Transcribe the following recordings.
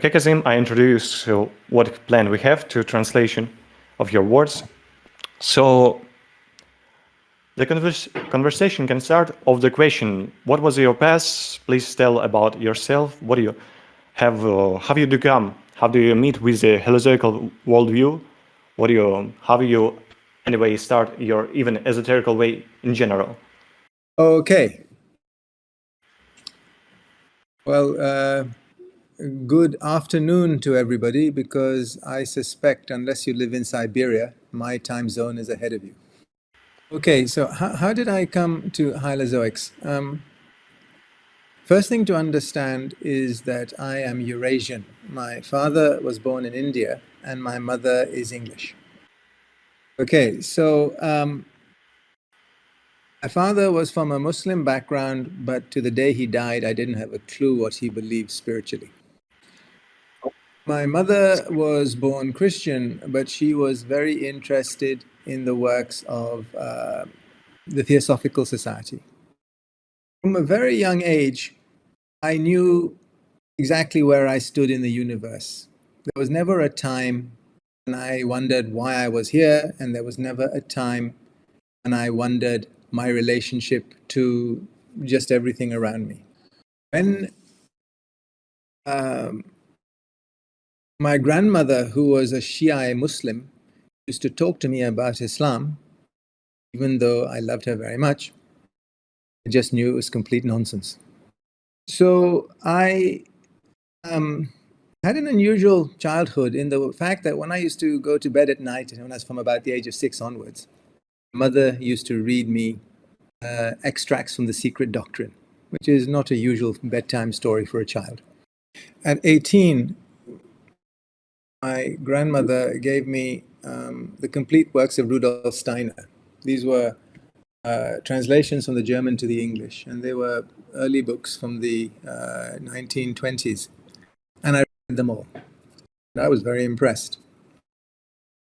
Okay, Kazim, I introduce what plan we have to translation of your words. So the conversation can start of the question, what was your past? Please tell about yourself. What do you have, how you become? How do you meet with the hylozoical worldview? How do you, anyway, start your even esoterical way in general? Okay. Well, good afternoon to everybody, because I suspect, unless you live in Siberia, my time zone is ahead of you. Okay, so how did I come to hylozoics? First thing to understand is that I am Eurasian. My father was born in India and my mother is English. Okay, so my father was from a Muslim background, but to the day he died, I didn't have a clue what he believed spiritually. My mother was born Christian, but she was very interested in the works of the Theosophical Society. From a very young age, I knew exactly where I stood in the universe. There was never a time when I wondered why I was here, and there was never a time when I wondered my relationship to just everything around me. When my grandmother, who was a Shia Muslim, used to talk to me about Islam, even though I loved her very much, I just knew it was complete nonsense. So I had an unusual childhood in the fact that when I used to go to bed at night, when I was from about the age of 6 onwards, my mother used to read me extracts from the Secret Doctrine, which is not a usual bedtime story for a child. At 18, my grandmother gave me the complete works of Rudolf Steiner. These were translations from the German to the English, and they were early books from the 1920s. And I read them all. And I was very impressed.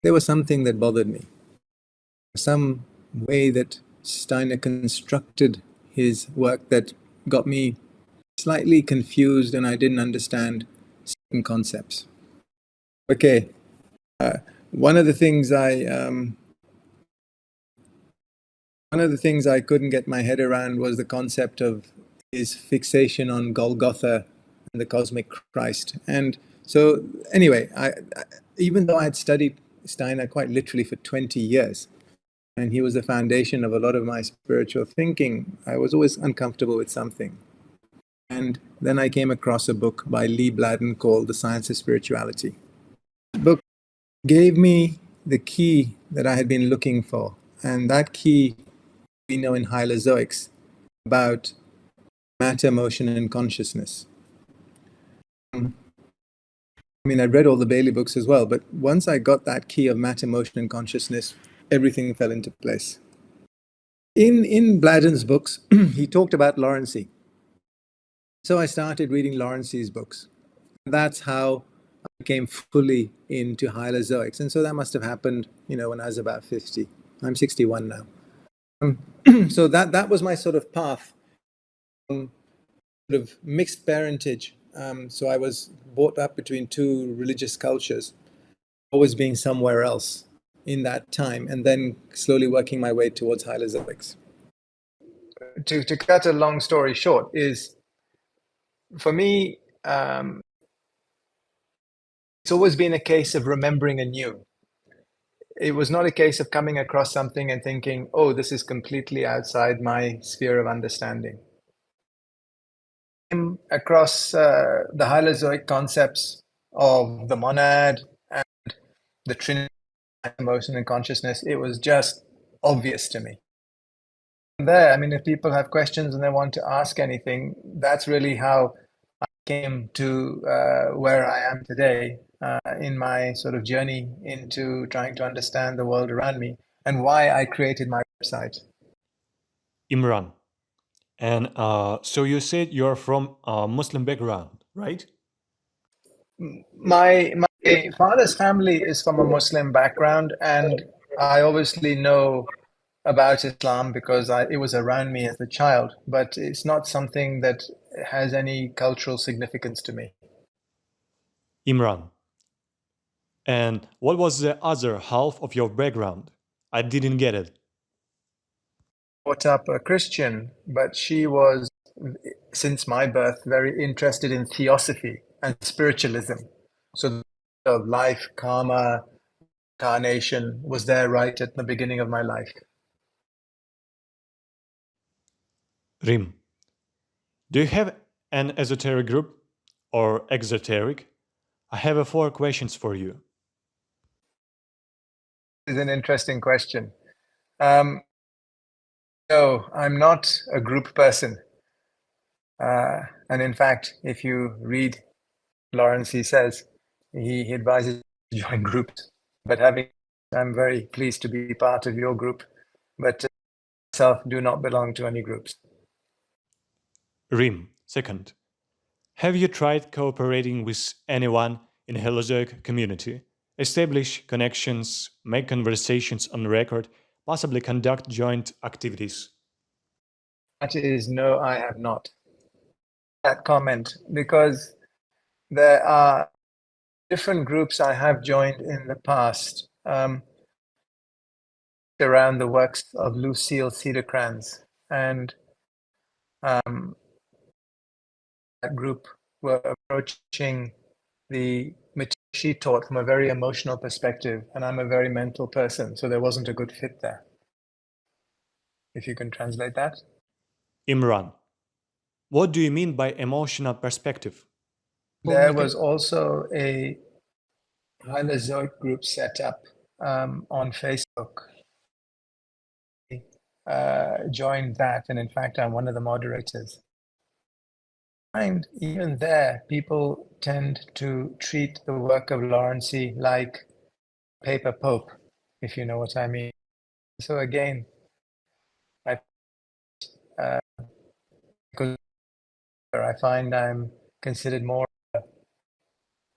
There was something that bothered me. Some way that Steiner constructed his work that got me slightly confused, and I didn't understand certain concepts. Okay, one of the things I couldn't get my head around was the concept of his fixation on Golgotha and the cosmic Christ. And so, anyway, even though I had studied Steiner quite literally for 20 years, and he was the foundation of a lot of my spiritual thinking, I was always uncomfortable with something. And then I came across a book by Lee Bladden called The Science of Spirituality. The book gave me the key that I had been looking for, and that key we know in hylozoics about matter, motion, and consciousness. I mean, I read all the Bailey books as well, but once I got that key of matter, motion, and consciousness, everything fell into place. In Bladden's books, he talked about Lawrence. So I started reading Lawrence's books. That's how I became fully into hylozoics. And so that must have happened, when I was about 50. I'm 61 now. So that was my sort of path, sort of mixed parentage. So I was brought up between two religious cultures, always being somewhere else in that time, and then slowly working my way towards hylozoics. To cut a long story short, is for me, it's always been a case of remembering anew. It was not a case of coming across something and thinking, oh, this is completely outside my sphere of understanding. I came across the hylozoic concepts of the monad and the trinity, emotion, and consciousness. It was just obvious to me. There, I mean, if people have questions and they want to ask anything, that's really how I came to where I am today in my sort of journey into trying to understand the world around me, and why I created my website. Imran. And so you said you're from a Muslim background, right? My father's family is from a Muslim background, and I obviously know about Islam because it was around me as a child, but it's not something that has any cultural significance to me. Imran. And what was the other half of your background? I didn't get it. Brought up a Christian, but she was, since my birth, very interested in theosophy and spiritualism. So the life, karma, incarnation was there right at the beginning of my life. Rim. Do you have an esoteric group or exoteric? I have 4 questions for you. This is an interesting question. No, I'm not a group person. And in fact, if you read Lawrence, he says he advises to join groups. But I'm very pleased to be part of your group, but myself do not belong to any groups. Rim. Second. Have you tried cooperating with anyone in the hylozoic community? Establish connections, make conversations on record, possibly conduct joint activities? That is no, I have not. That comment, because there are different groups I have joined in the past around the works of Lucille Cederkranz, and that group were approaching the material she taught from a very emotional perspective, and I'm a very mental person, so there wasn't a good fit there. If you can translate that. Imran. What do you mean by emotional perspective? There was also a hylozoic group set up on Facebook. Joined that, and in fact, I'm one of the moderators. And even there, people tend to treat the work of Lawrency like paper pope, if you know what I mean. So again, because I find I'm considered more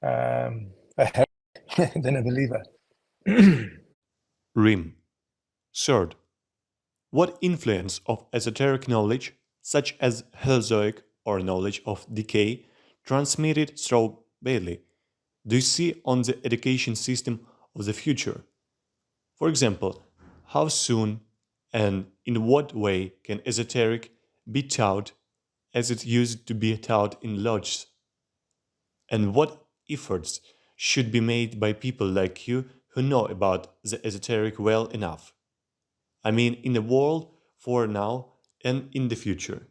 a heretic than a believer. Rim. Third. What influence of esoteric knowledge, such as hylozoic or knowledge of decay, transmitted through Bailey, do you see on the education system of the future? For example, how soon and in what way can esoteric be taught as it used to be taught in lodges? And what efforts should be made by people like you who know about the esoteric well enough? I mean, in the world for now and in the future.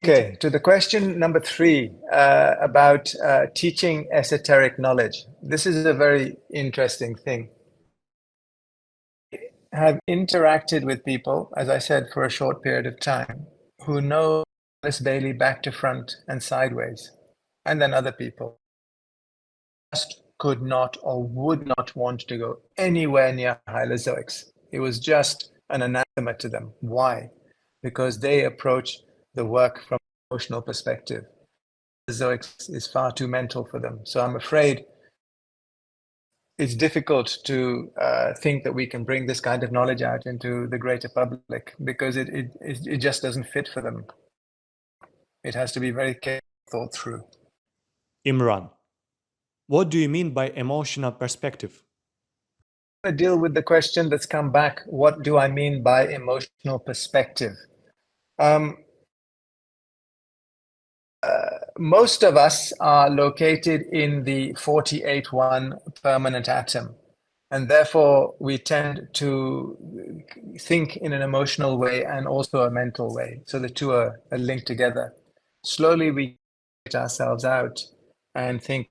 Okay, to the question number 3 about teaching esoteric knowledge. This is a very interesting thing. I have interacted with people, as I said, for a short period of time, who know Alice Bailey back to front and sideways, and then other people just could not or would not want to go anywhere near hylozoics. It was just an anathema to them. Why? Because they approach the work from an emotional perspective. Hylozoics is far too mental for them. So I'm afraid it's difficult to think that we can bring this kind of knowledge out into the greater public because it just doesn't fit for them. It has to be very carefully thought through. Imran, what do you mean by emotional perspective? I deal with the question that's come back. What do I mean by emotional perspective? Most of us are located in the 48-1 permanent atom, and therefore we tend to think in an emotional way and also a mental way. So the two are linked together. Slowly we get ourselves out and think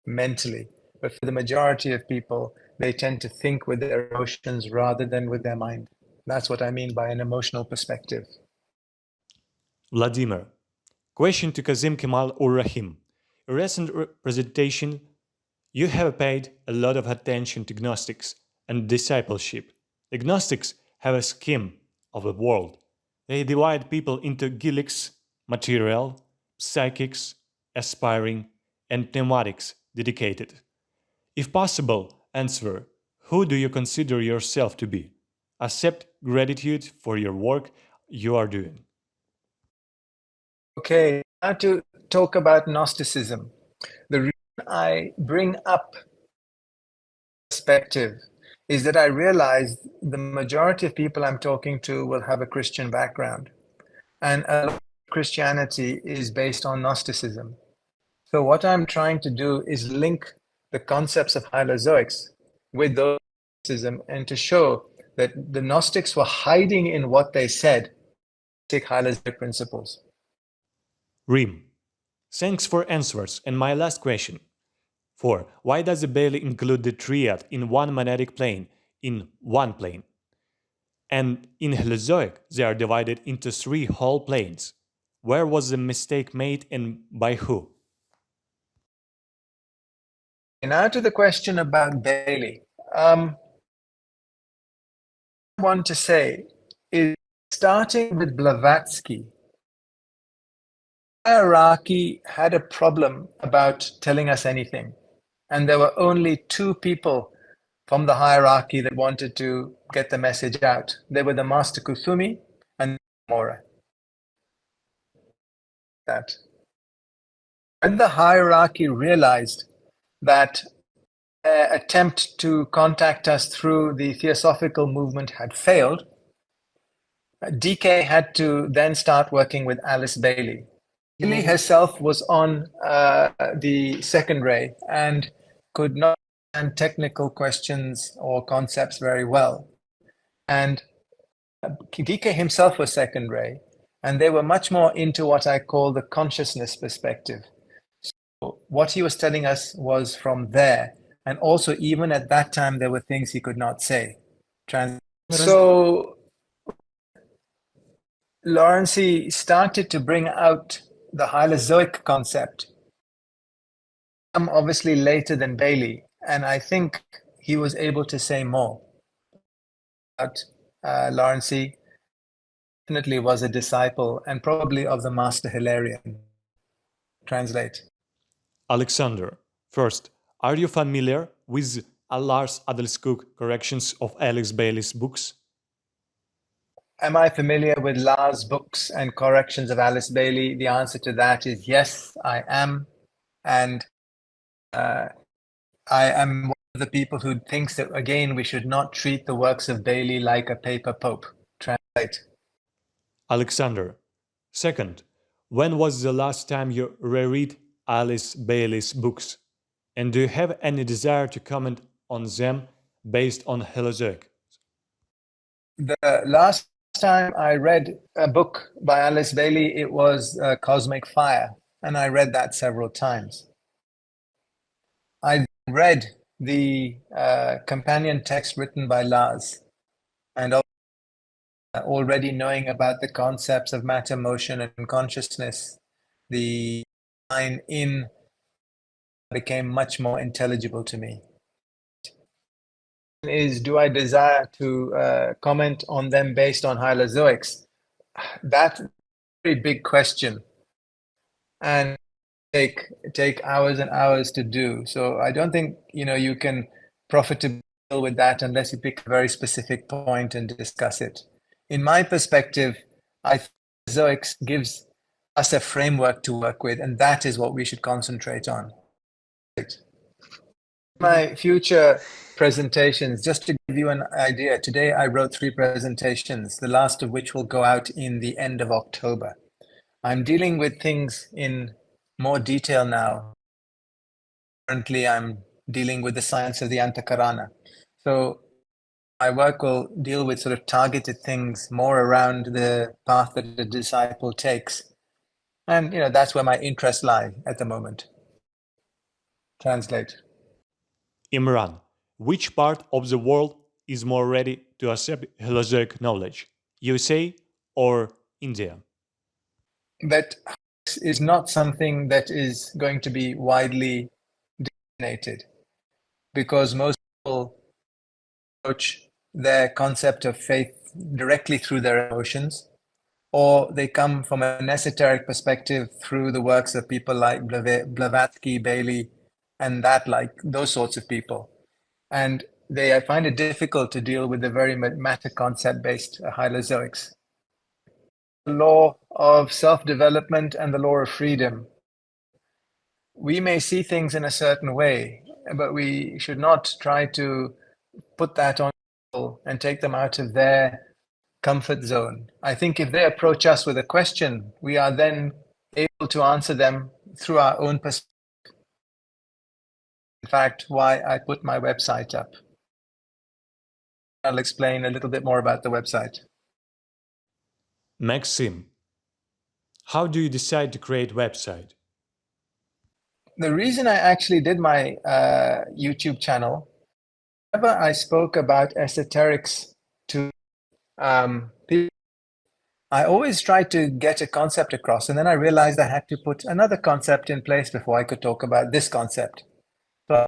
mentally. But for the majority of people, they tend to think with their emotions rather than with their mind. That's what I mean by an emotional perspective. Vladimir, question to Kazim Kemal-Ur-Rahim. In a recent presentation, you have paid a lot of attention to Gnostics and discipleship. The Gnostics have a scheme of a world. They divide people into gilics, material, psychics, aspiring, and pneumatics, dedicated. If possible, answer, who do you consider yourself to be? Accept gratitude for your work you are doing. Okay, now to talk about Gnosticism. The reason I bring up perspective is that I realize the majority of people I'm talking to will have a Christian background. And a lot of Christianity is based on Gnosticism. So what I'm trying to do is link the concepts of hylozoics with those and to show that the Gnostics were hiding in what they said, take hylozoic principles. Rim, thanks for answers. And my last question. 4. Why does the Bailey include the triad in one monetic plane in one plane? And in hylozoic, they are divided into 3 whole planes. Where was the mistake made and by who? Now to the question about Bailey. I want to say is starting with Blavatsky, hierarchy had a problem about telling us anything. And there were only 2 people from the hierarchy that wanted to get the message out. They were the Master Kusumi and Mora. That. When the hierarchy realized that attempt to contact us through the Theosophical movement had failed, DK had to then start working with Alice Bailey. Bailey herself was on the second ray and could not understand technical questions or concepts very well. And DK himself was second ray, and they were much more into what I call the consciousness perspective. So what he was telling us was from there. And also, even at that time, there were things he could not say. So Lawrence started to bring out the hylozoic concept, obviously later than Bailey, and I think he was able to say more about Lawrence. Definitely was a disciple and probably of the Master Hilarion. Translate. Alexander, first, are you familiar with Lars Adelscook corrections of Alex Bailey's books? Am I familiar with Lars' books and corrections of Alice Bailey? The answer to that is yes, I am. And I am one of the people who thinks that, again, we should not treat the works of Bailey like a paper pope. Translate. Alexander, second, when was the last time you reread Alice Bailey's books? And do you have any desire to comment on them based on hylozoic? The last time I read a book by Alice Bailey, it was Cosmic Fire, and I read that several times. I read the companion text written by Lars, and already knowing about the concepts of matter, motion, and consciousness, the line in became much more intelligible to me. Is, do I desire to comment on them based on hylozoics? That's a very big question, and take hours and hours to do. So I don't think you can profitably deal with that unless you pick a very specific point and discuss it. In my perspective, I think hylozoics gives us a framework to work with, and that is what we should concentrate on. My future presentations, just to give you an idea, today I wrote 3 presentations, the last of which will go out in the end of October. I'm dealing with things in more detail now. Currently, I'm dealing with the science of the Antakarana. So my work will deal with sort of targeted things more around the path that the disciple takes. And, that's where my interests lie at the moment. Translate. Imran, which part of the world is more ready to accept hylozoic knowledge, USA or India? That is not something that is going to be widely disseminated, because most people approach their concept of faith directly through their emotions, or they come from an esoteric perspective through the works of people like Blavatsky, Bailey, and those sorts of people. And I find it difficult to deal with the very matter concept-based hylozoics. The law of self-development and the law of freedom. we may see things in a certain way, but we should not try to put that on people and take them out of their comfort zone. I think if they approach us with a question, we are then able to answer them through our own perspective. In fact, why I put my website up. I'll explain a little bit more about the website. Maxim, how do you decide to create website? The reason I actually did my YouTube channel, whenever I spoke about esoterics to people, I always tried to get a concept across, and then I realized I had to put another concept in place before I could talk about this concept. So I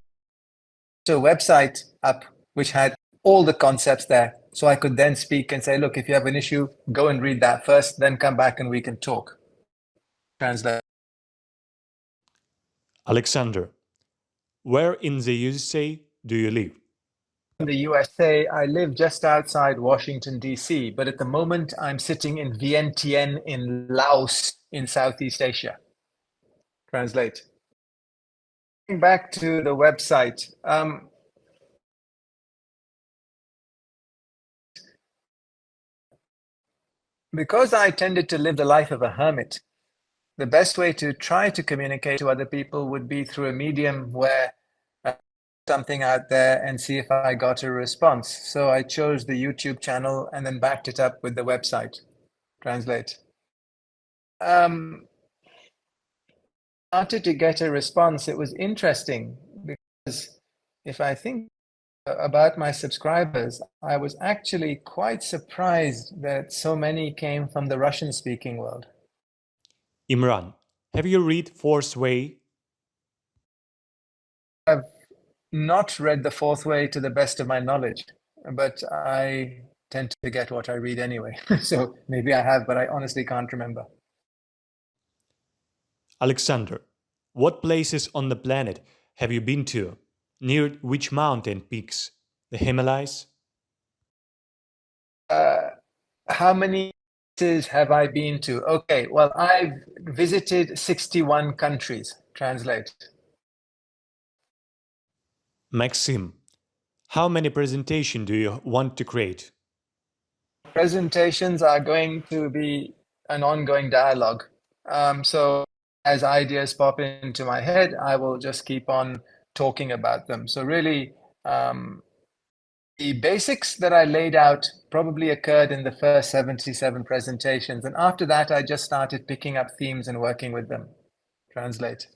put a website up which had all the concepts there, so I could then speak and say, look, if you have an issue, go and read that first, then come back and we can talk. Translate. Alexander, where in the USA do you live? In the USA, I live just outside Washington, D.C., but at the moment I'm sitting in Vientiane in Laos in Southeast Asia. Translate. Going back to the website. Because I tended to live the life of a hermit, the best way to try to communicate to other people would be through a medium where something out there and see if I got a response. So I chose the YouTube channel and then backed it up with the website. Translate. Started to get a response. It was interesting because if I think about my subscribers, I was actually quite surprised that so many came from the Russian-speaking world. Imran, have you read Fourth Way? I've not read The Fourth Way to the best of my knowledge, but I tend to forget what I read anyway. So maybe I have, but I honestly can't remember. Alexander, what places on the planet have you been to? Near which mountain peaks? The Himalayas? How many places have I been to? Okay, well, I've visited 61 countries. Translate. Maxim, how many presentations do you want to create? Presentations are going to be an ongoing dialogue. So as ideas pop into my head, I will just keep on talking about them. So really, the basics that I laid out probably occurred in the first 77 presentations. And after that, I just started picking up themes and working with them. Translate.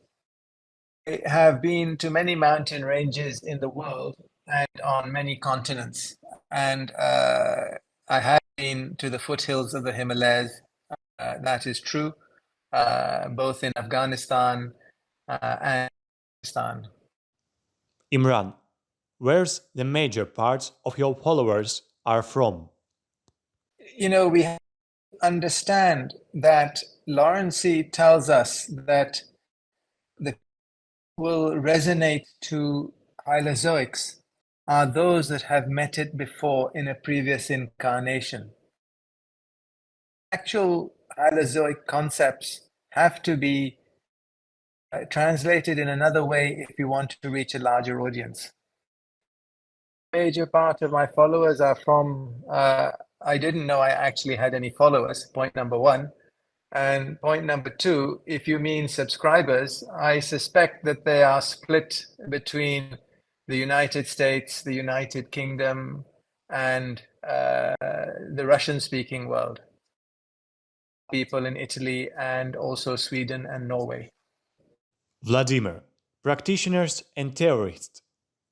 I have been to many mountain ranges in the world and on many continents. And I have been to the foothills of the Himalayas. That is true, both in Afghanistan and Pakistan. Imran, where's the major parts of your followers are from? You know, we have to understand that Lawrence tells us that the will resonate to hylozoics are those that have met it before in a previous incarnation. Actual hylozoic concepts have to be translated in another way if you want to reach a larger audience. A major part of my followers are from, I didn't know I actually had any followers, point number one. And point number two, if you mean subscribers, I suspect that they are split between the United States, the United Kingdom, and the Russian-speaking world. People in Italy and also Sweden and Norway. Vladimir, practitioners and theorists,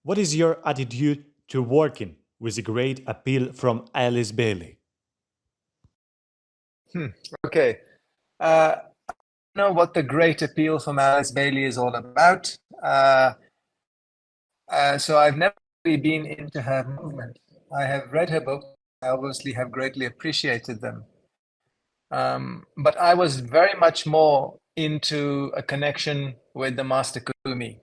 what is your attitude to working with a great appeal from Alice Bailey? Okay. I don't know what the great appeal from Alice Bailey is all about. So I've never really been into her movement. I have read her books. I obviously have greatly appreciated them. But I was very much more into a connection with the Master Kumi.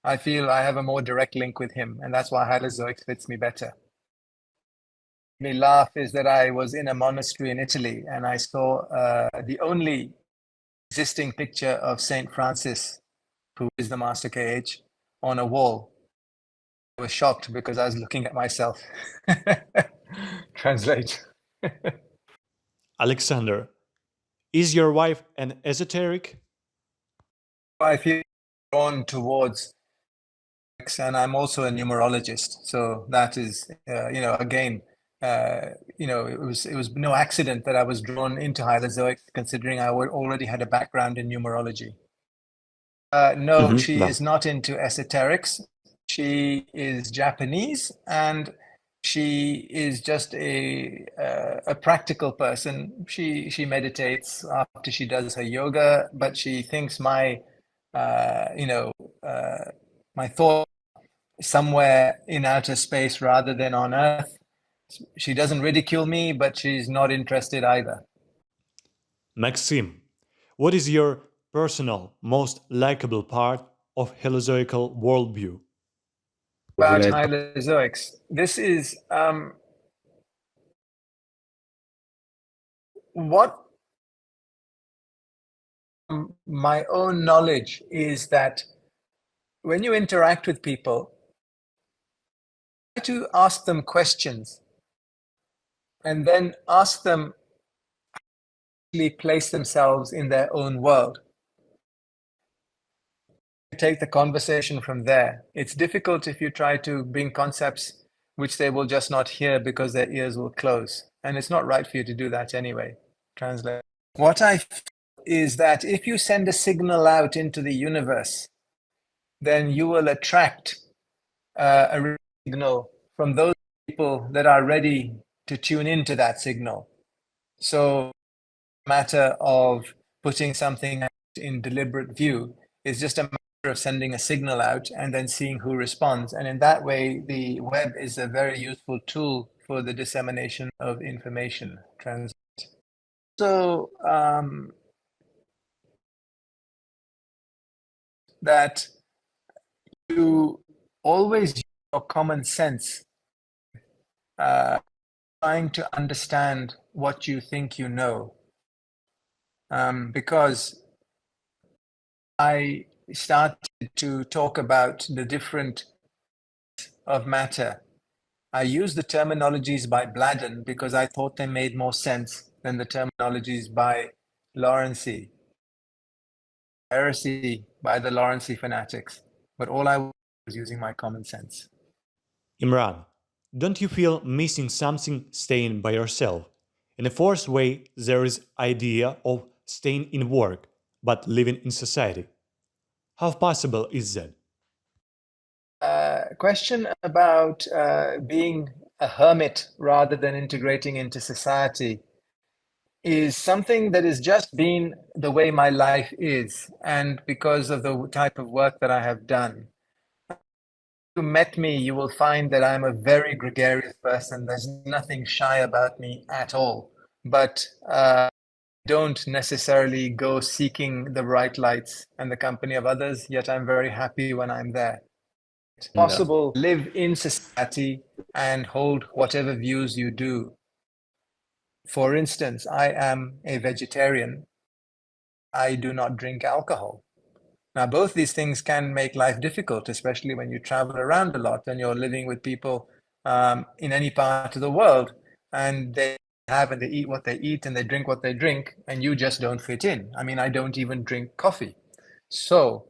I feel I have a more direct link with him, and that's why hylozoics fits me better. Me laugh is that I was in a monastery in Italy and I saw the only existing picture of Saint Francis who is the Master KH, on a wall. I was shocked because I was looking at myself. Translate. Alexander, is your wife an esoteric? I feel drawn towards, and I'm also a numerologist, so that is, again, it was no accident that I was drawn into hylozoics, considering I already had a background in numerology. No, she Да. is not into esoterics. She is Japanese, and she is just a practical person. She meditates after she does her yoga, but she thinks my my thought somewhere in outer space rather than on Earth. She doesn't ridicule me, but she's not interested either. Maxim, what is your personal, most likable part of hylozoical worldview? About hylozoics, this is what my own knowledge is, that when you interact with people, try to ask them questions and then ask them to place themselves in their own world. Take the conversation from there. It's difficult if you try to bring concepts which they will just not hear because their ears will close. And it's not right for you to do that anyway. Translate. What I feel is that if you send a signal out into the universe, then you will attract a signal from those people that are ready to tune into that signal. So, matter of putting something in deliberate view is just a matter of sending a signal out and then seeing who responds. And in that way, the web is a very useful tool for the dissemination of information. So that you always use your common sense, trying to understand what you think you know. Because I started to talk about the different of matter, I used the terminologies by Bladden because I thought they made more sense than the terminologies by Lawrency. Heresy by the Lawrency fanatics. But all I was using my common sense. Imran, don't you feel missing something staying by yourself? In a forced way, there is idea of staying in work, but living in society. How possible is that? Question about being a hermit rather than integrating into society is something that has just been the way my life is, and because of the type of work that I have done. If you met me, you will find that I'm a very gregarious person. There's nothing shy about me at all. But don't necessarily go seeking the bright lights and the company of others, yet I'm very happy when I'm there. It's possible to live in society and hold whatever views you do. For instance, I am a vegetarian. I do not drink alcohol. Now, both these things can make life difficult, especially when you travel around a lot and you're living with people in any part of the world, and they have and they eat what they eat and they drink what they drink, and you just don't fit in. I mean, I don't even drink coffee. So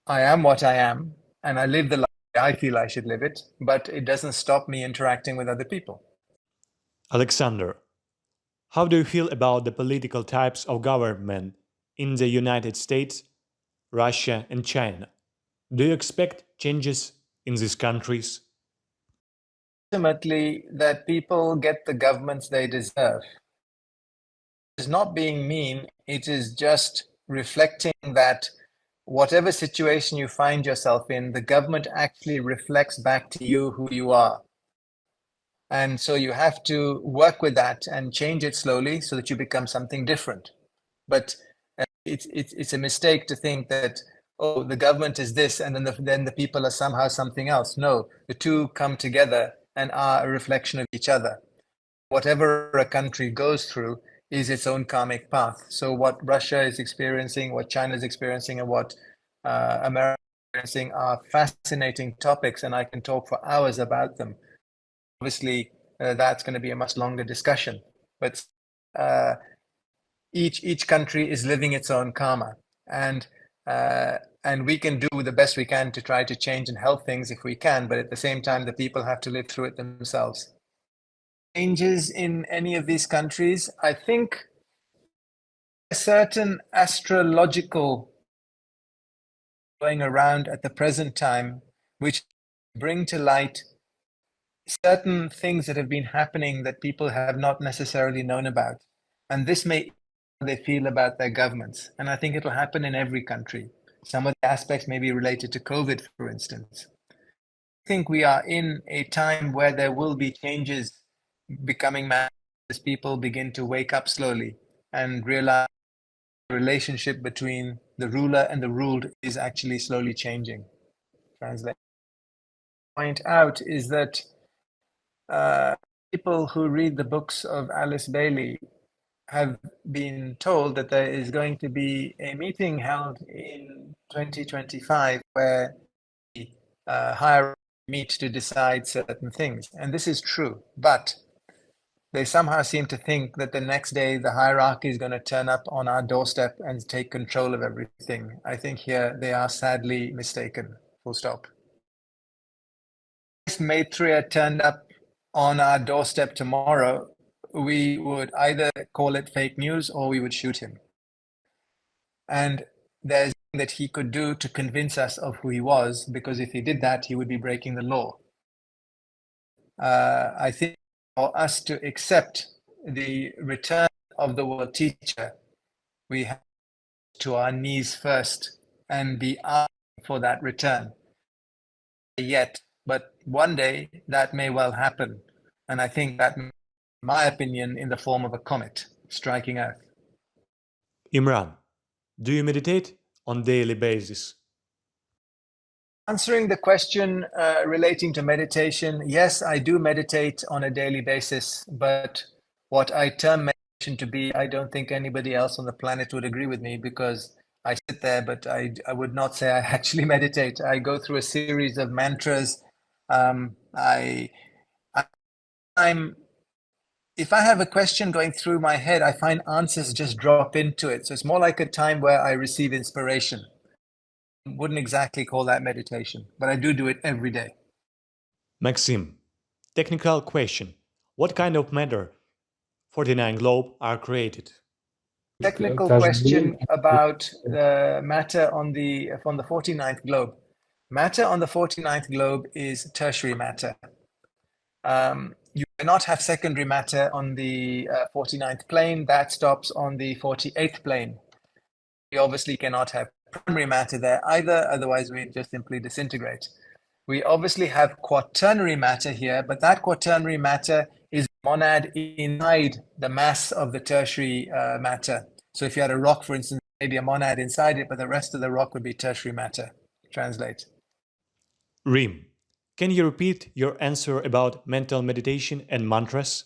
I am what I am, and I live the life I feel I should live it, but it doesn't stop me interacting with other people. Alexander, how do you feel about the political types of government in the United States, Russia, and China? Do you expect changes in these countries? Ultimately, that people get the governments they deserve. It's not being mean, it is just reflecting that whatever situation you find yourself in, the government actually reflects back to you who you are. And so you have to work with that and change it slowly so that you become something different. But it's a mistake to think that, oh, the government is this and then the people are somehow something else. No, the two come together and are a reflection of each other. Whatever a country goes through is its own karmic path. So what Russia is experiencing, what China is experiencing, and what American experiencing are fascinating topics, and I can talk for hours about them. Obviously, that's going to be a much longer discussion, but each country is living its own karma, and we can do the best we can to try to change and help things if we can, but at the same time, the people have to live through it themselves. Changes in any of these countries, I think a certain astrological going around at the present time, which bring to light certain things that have been happening that people have not necessarily known about. And this may they feel about their governments. And I think it'll happen in every country. Some of the aspects may be related to COVID, for instance. I think we are in a time where there will be changes becoming manifest as people begin to wake up slowly and realize the relationship between the ruler and the ruled is actually slowly changing. Translate. Point out is that people who read the books of Alice Bailey have been told that there is going to be a meeting held in 2025 where the hierarchy meet to decide certain things. And this is true, but they somehow seem to think that the next day the hierarchy is going to turn up on our doorstep and take control of everything. I think here they are sadly mistaken. Full stop. If Maitreya turned up on our doorstep tomorrow, we would either call it fake news or we would shoot him. And there's nothing that he could do to convince us of who he was, because if he did that, he would be breaking the law. I think for us to accept the return of the world teacher, we have to our knees first and be asking for that return. Yet, but one day that may well happen. And I think that, in my opinion, in the form of a comet striking Earth. Imran, do you meditate on daily basis? Answering the question relating to meditation, yes, I do meditate on a daily basis, but what I term meditation to be, I don't think anybody else on the planet would agree with me, because I sit there, but I would not say I actually meditate. I go through a series of mantras. If I have a question going through my head, I find answers just drop into it. So it's more like a time where I receive inspiration. Wouldn't exactly call that meditation, but I do it every day. Maxim, technical question. What kind of matter 49 globe are created? Technical question about the matter on the 49th globe. Matter on the 49th globe is tertiary matter. You cannot have secondary matter on the 49th plane. That stops on the 48th plane. We obviously cannot have primary matter there either, otherwise we just simply disintegrate. We obviously have quaternary matter here, but that quaternary matter is monad inside the mass of the tertiary matter. So if you had a rock, for instance, maybe a monad inside it, but the rest of the rock would be tertiary matter. Translate. Rim, can you repeat your answer about mental meditation and mantras?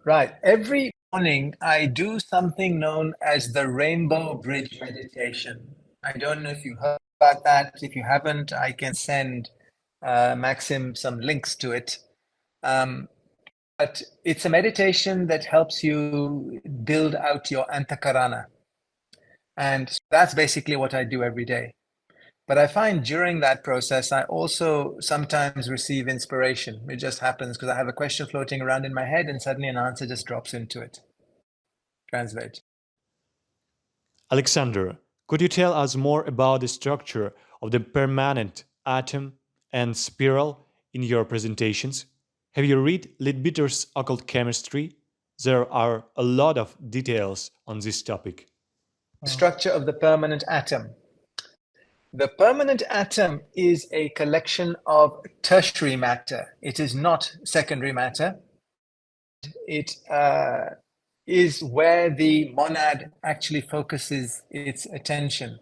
Right. Every morning, I do something known as the Rainbow Bridge meditation. I don't know if you heard about that. If you haven't, I can send Maxim some links to it. But it's a meditation that helps you build out your antakarana. And that's basically what I do every day. But I find during that process, I also sometimes receive inspiration. It just happens because I have a question floating around in my head and suddenly an answer just drops into it. Translate. Alexander, could you tell us more about the structure of the permanent atom and spiral in your presentations? Have you read Leadbetter's Occult Chemistry? There are a lot of details on this topic. Structure of the permanent atom. The permanent atom is a collection of tertiary matter. It is not secondary matter. It is where the monad actually focuses its attention.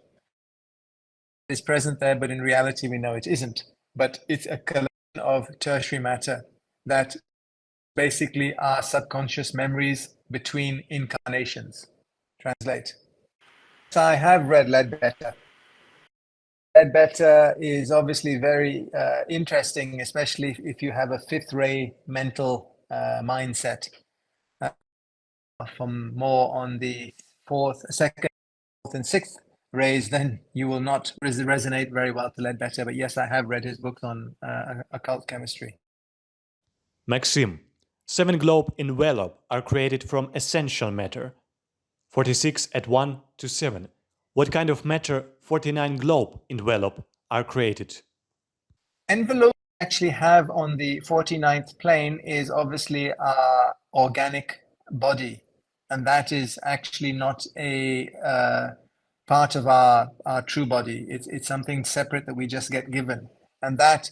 It is present there, but in reality we know it isn't. But it's a collection of tertiary matter that basically are subconscious memories between incarnations. Translate. So I have read Ledbetter. Ledbetter is obviously very interesting, especially if you have a fifth ray mental mindset. From more on the second, fourth, and sixth rays, then you will not resonate very well to Ledbetter. But yes, I have read his books on occult chemistry. Maxim, 7 globe envelope are created from essential matter. 46 at 1 to 7. What kind of matter 49 globe envelope are created? Envelope we actually have on the 49th plane is obviously our organic body. And that is actually not a part of our true body. It's something separate that we just get given. And that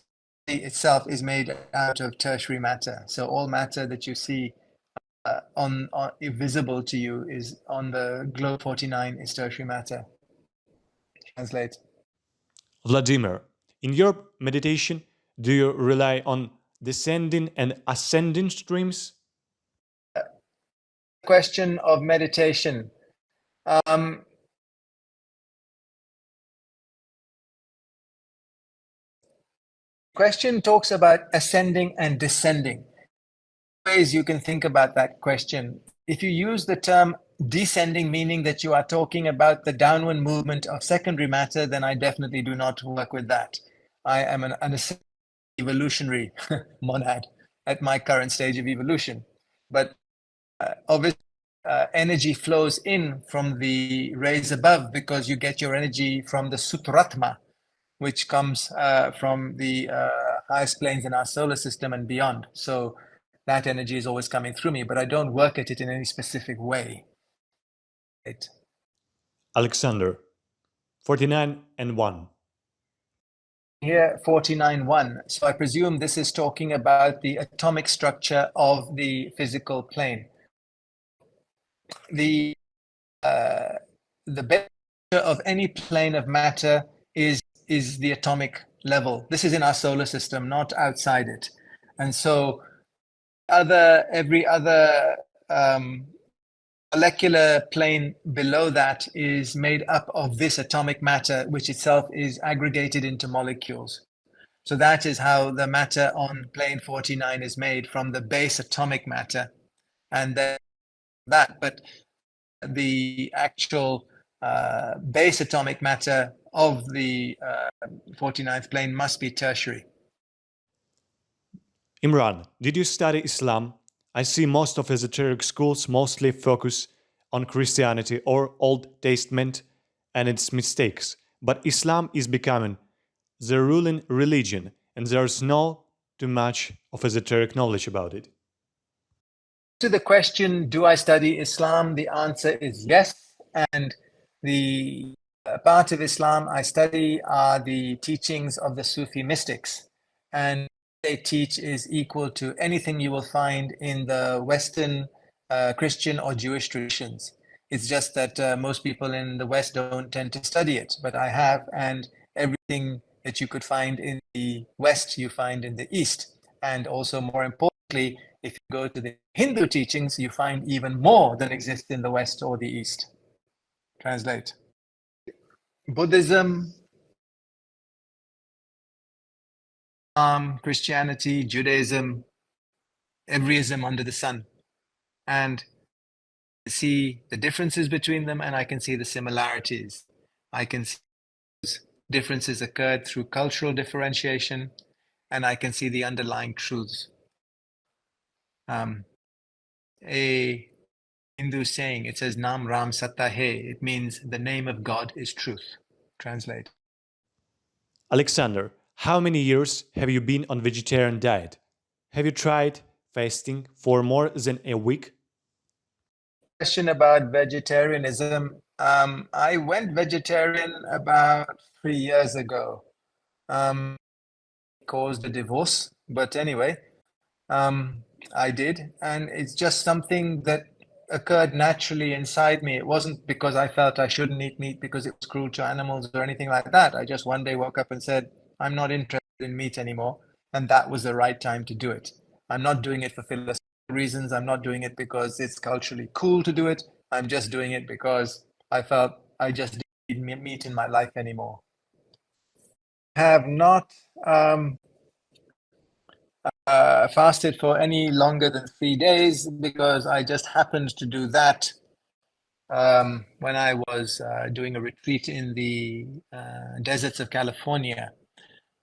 itself is made out of tertiary matter. So all matter that you see on visible to you is on the globe 49 is tertiary matter. Translate. Vladimir, in your meditation, do you rely on descending and ascending streams? Question of meditation. Question talks about ascending and descending. Ways you can think about that question. If you use the term descending, meaning that you are talking about the downward movement of secondary matter, then I definitely do not work with that. I am an evolutionary monad at my current stage of evolution. But obviously, energy flows in from the rays above because you get your energy from the Sutratma, which comes from the highest planes in our solar system and beyond. So that energy is always coming through me, but I don't work at it in any specific way. Right. Alexander, 49 and 1. Here, 49.1. So I presume this is talking about the atomic structure of the physical plane. The base of any plane of matter is the atomic level. This is in our solar system, not outside it. And so every other molecular plane below that is made up of this atomic matter, which itself is aggregated into molecules. So that is how the matter on plane 49 is made, from the base atomic matter. And then that, but the actual base atomic matter of the 49th plane must be tertiary. Imran, did you study Islam? I see most of esoteric schools mostly focus on Christianity or Old Testament and its mistakes, but Islam is becoming the ruling religion and there's no too much of esoteric knowledge about it. To the question, do I study Islam? The answer is yes. And the part of Islam I study are the teachings of the Sufi mystics. And they teach is equal to anything you will find in the Western Christian or Jewish traditions. It's just that most people in the West don't tend to study it, but I have, and everything that you could find in the West, you find in the East. And also, more importantly, if you go to the Hindu teachings, you find even more than exists in the West or the East. Translate. Buddhism, Christianity, Judaism, every ism under the sun. And see the differences between them, and I can see the similarities. I can see those differences occurred through cultural differentiation, and I can see the underlying truths. A Hindu saying, it says Nam Ram Satta Hai. It means the name of God is truth. Translate. Alexander, how many years have you been on vegetarian diet? Have you tried fasting for more than a week? Question about vegetarianism. I went vegetarian about 3 years ago. Caused a divorce, but anyway, I did, and it's just something that occurred naturally inside me. It wasn't because I felt I shouldn't eat meat because it was cruel to animals or anything like that. I just one day woke up and said, I'm not interested in meat anymore, and that was the right time to do it. I'm not doing it for philosophy. reasons. I'm not doing it because it's culturally cool to do it. I'm just doing it because I felt I just didn't need meat in my life anymore. Have not fasted for any longer than 3 days because I just happened to do that when I was doing a retreat in the deserts of California.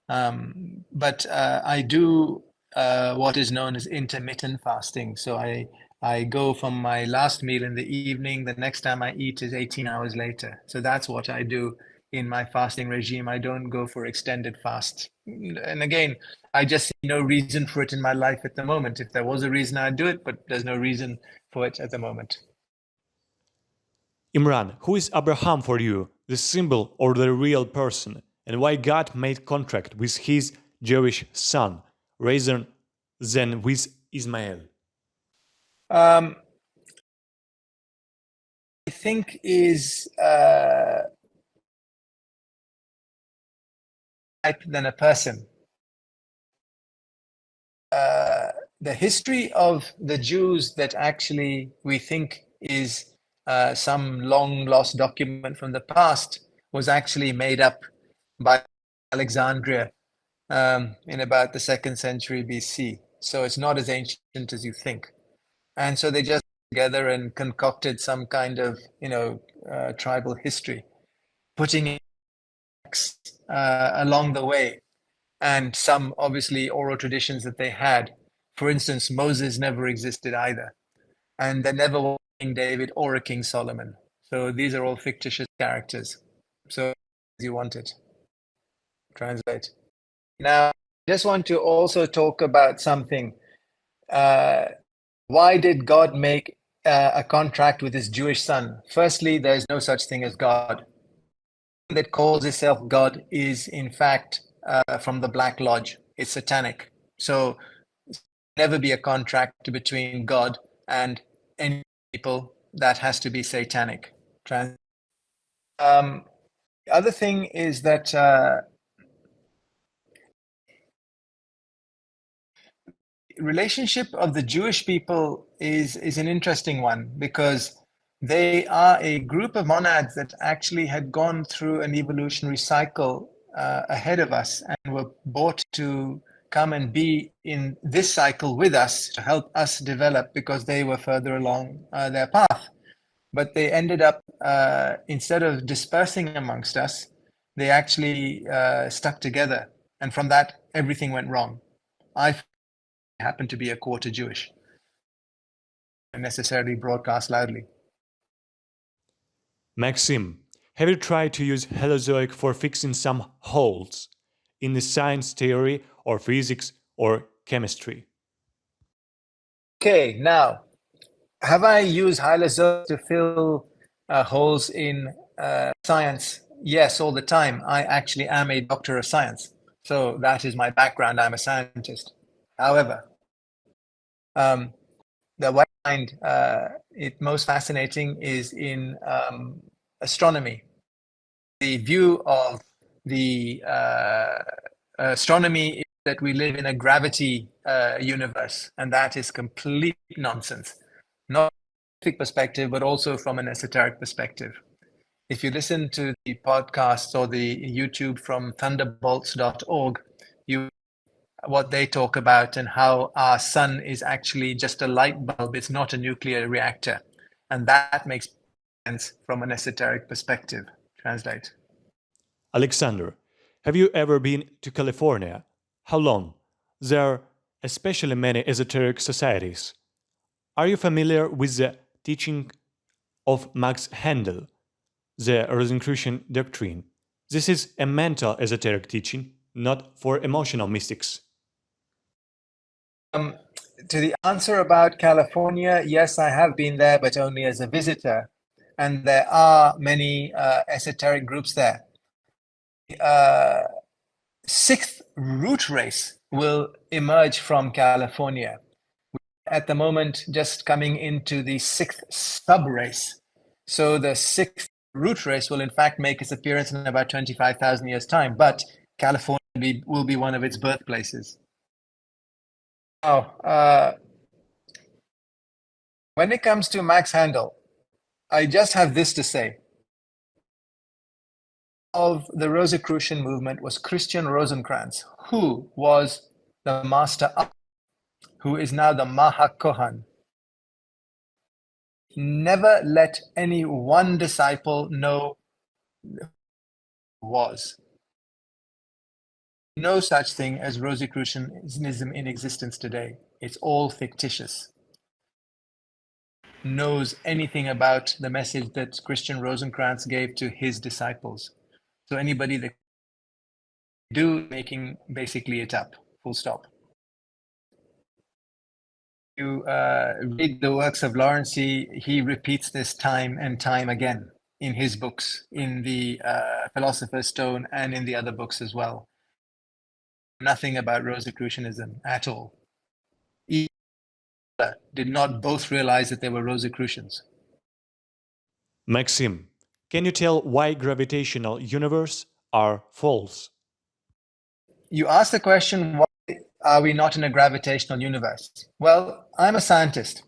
But I do what is known as intermittent fasting. So I go from my last meal in the evening, the next time I eat is 18 hours later. So that's what I do in my fasting regime. I don't go for extended fasts. And again, I just see no reason for it in my life at the moment. If there was a reason, I'd do it, but there's no reason for it at the moment. Imran, who is Abraham for you, the symbol or the real person, and why God made contract with his Jewish son rather than with Ismail? I think is type than a person. The history of the Jews that actually we think is some long lost document from the past was actually made up by Alexandria in about the 2nd century BC. So it's not as ancient as you think. And so they just together and concocted some kind of, tribal history, putting in along the way, and some obviously oral traditions that they had. For instance, Moses never existed either, and there never was a King David or a King Solomon. So these are all fictitious characters. So as you want it, translate. Now, I just want to also talk about something. Why did God make a contract with his Jewish son? Firstly, there is no such thing as God. That calls itself God is in fact from the Black Lodge. It's satanic. So never be a contract between God and any people. That has to be satanic. The other thing is that relationship of the Jewish people is an interesting one, because they are a group of monads that actually had gone through an evolutionary cycle ahead of us and were brought to come and be in this cycle with us to help us develop, because they were further along their path. But they ended up, instead of dispersing amongst us, they actually stuck together. And from that, everything went wrong. I happen to be a quarter Jewish and necessarily broadcast loudly. Maxim, have you tried to use hylozoic for fixing some holes in the science theory or physics or chemistry? Okay, now, have I used hylozoic to fill holes in science? Yes, all the time. I actually am a doctor of science. So that is my background. I'm a scientist. However, the what I find it most fascinating is in astronomy. The view of the astronomy is that we live in a gravity universe, and that is complete nonsense. Not from a scientific perspective, but also from an esoteric perspective. If you listen to the podcasts or the YouTube from thunderbolts.org, what they talk about and how our sun is actually just a light bulb. It's not a nuclear reactor. And that makes sense from an esoteric perspective. Translate. Alexander, have you ever been to California? How long? There are especially many esoteric societies. Are you familiar with the teaching of Max Handel, the Rosicrucian doctrine? This is a mental esoteric teaching, not for emotional mystics. To the answer about California, yes, I have been there, but only as a visitor. And there are many esoteric groups there. Sixth root race will emerge from California. At the moment, just coming into the 6th sub race. So the 6th root race will in fact make its appearance in about 25,000 years' time, but California will be one of its birthplaces. Now, When it comes to Max Handel, I just have this to say. Of the Rosicrucian movement was Christian Rosenkranz, who was the master, who is now the Mahakohan. Never let any one disciple know who was. No such thing as Rosicrucianism in existence today. It's all fictitious. Knows anything about the message that Christian Rosenkranz gave to his disciples. So anybody that do making basically it up, full stop. You read the works of Lawrence, he repeats this time and time again in his books, in the Philosopher's Stone and in the other books as well. Nothing about Rosicrucianism at all. Either did not both realize that they were Rosicrucians. Maxim, can you tell why gravitational universe are false? You asked the question, why are we not in a gravitational universe? Well, I'm a scientist.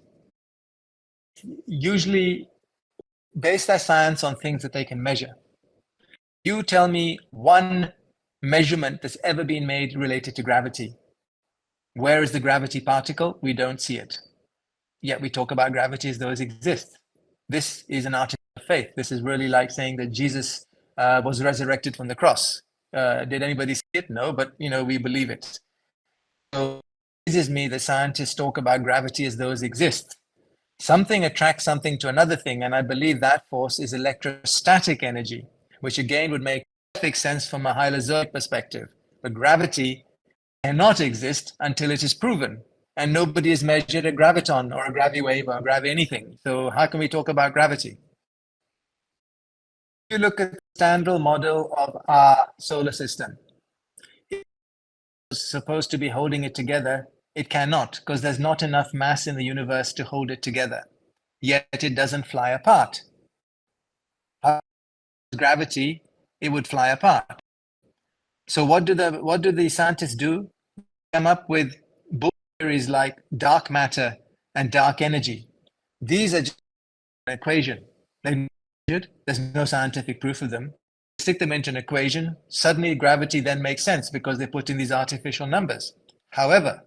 Usually base their science on things that they can measure. You tell me one measurement that's ever been made related to gravity. Where is the gravity particle? We don't see it. Yet we talk about gravity as though it exists. This is an article of faith. This is really like saying that Jesus was resurrected from the cross. Did anybody see it? No, but we believe it. So it amazes me that scientists talk about gravity as though it exists. Something attracts something to another thing, and I believe that force is electrostatic energy, which again would make perfect sense from a hylozoic perspective. But gravity cannot exist until it is proven, and nobody has measured a graviton or a gravi-wave or a gravi anything. So how can we talk about gravity? If you look at the standard model of our solar system, it's supposed to be holding it together. It cannot, because there's not enough mass in the universe to hold it together. Yet it doesn't fly apart. Gravity, it would fly apart. So what do the scientists do? Come up with theories like dark matter and dark energy. These are just an equation. There's no scientific proof of them. Stick them into an equation, suddenly gravity then makes sense because they put in these artificial numbers. However,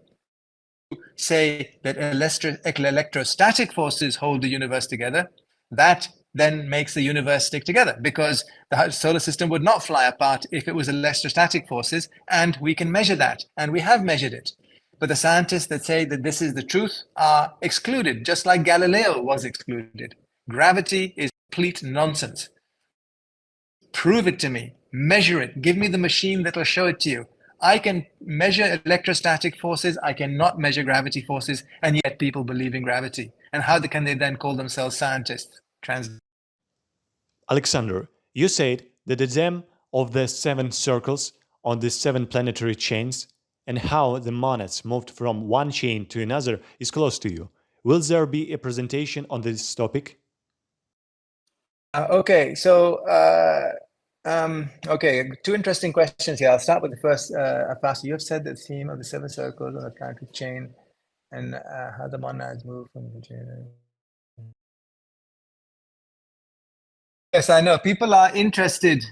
say that electrostatic forces hold the universe together, that then makes the universe stick together, because the solar system would not fly apart if it was electrostatic forces, and we can measure that, and we have measured it. But the scientists that say that this is the truth are excluded, just like Galileo was excluded. Gravity is complete nonsense. Prove it to me. Measure it. Give me the machine that will show it to you. I can measure electrostatic forces. I cannot measure gravity forces, and yet people believe in gravity. And how can they then call themselves scientists? Alexander, you said that the diagram of the 7 circles on the 7 planetary chains and how the monads moved from one chain to another is close to you. Will there be a presentation on this topic? Okay, so two interesting questions here. I'll start with the first. Pastor, you have said the theme of the 7 circles on the planetary chain and how the monads move from the chain. Yes, I know. People are interested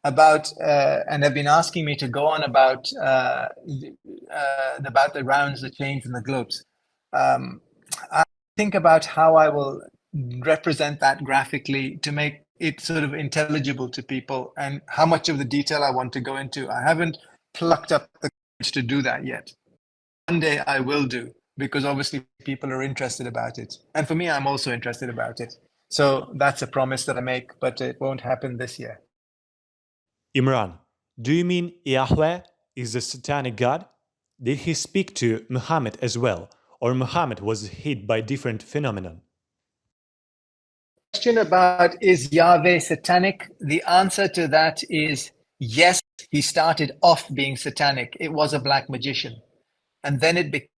about and have been asking me to go on about the rounds, the chains, and the globes. I think about how I will represent that graphically to make it sort of intelligible to people, and how much of the detail I want to go into. I haven't plucked up the courage to do that yet. One day I will do, because obviously people are interested about it. And for me, I'm also interested about it. So that's a promise that I make, but it won't happen this year. Imran, do you mean Yahweh is a satanic god? Did he speak to Muhammad as well, or Muhammad was hit by different phenomenon? Question about is Yahweh satanic? The answer to that is yes. He started off being satanic. It was a black magician, and then it became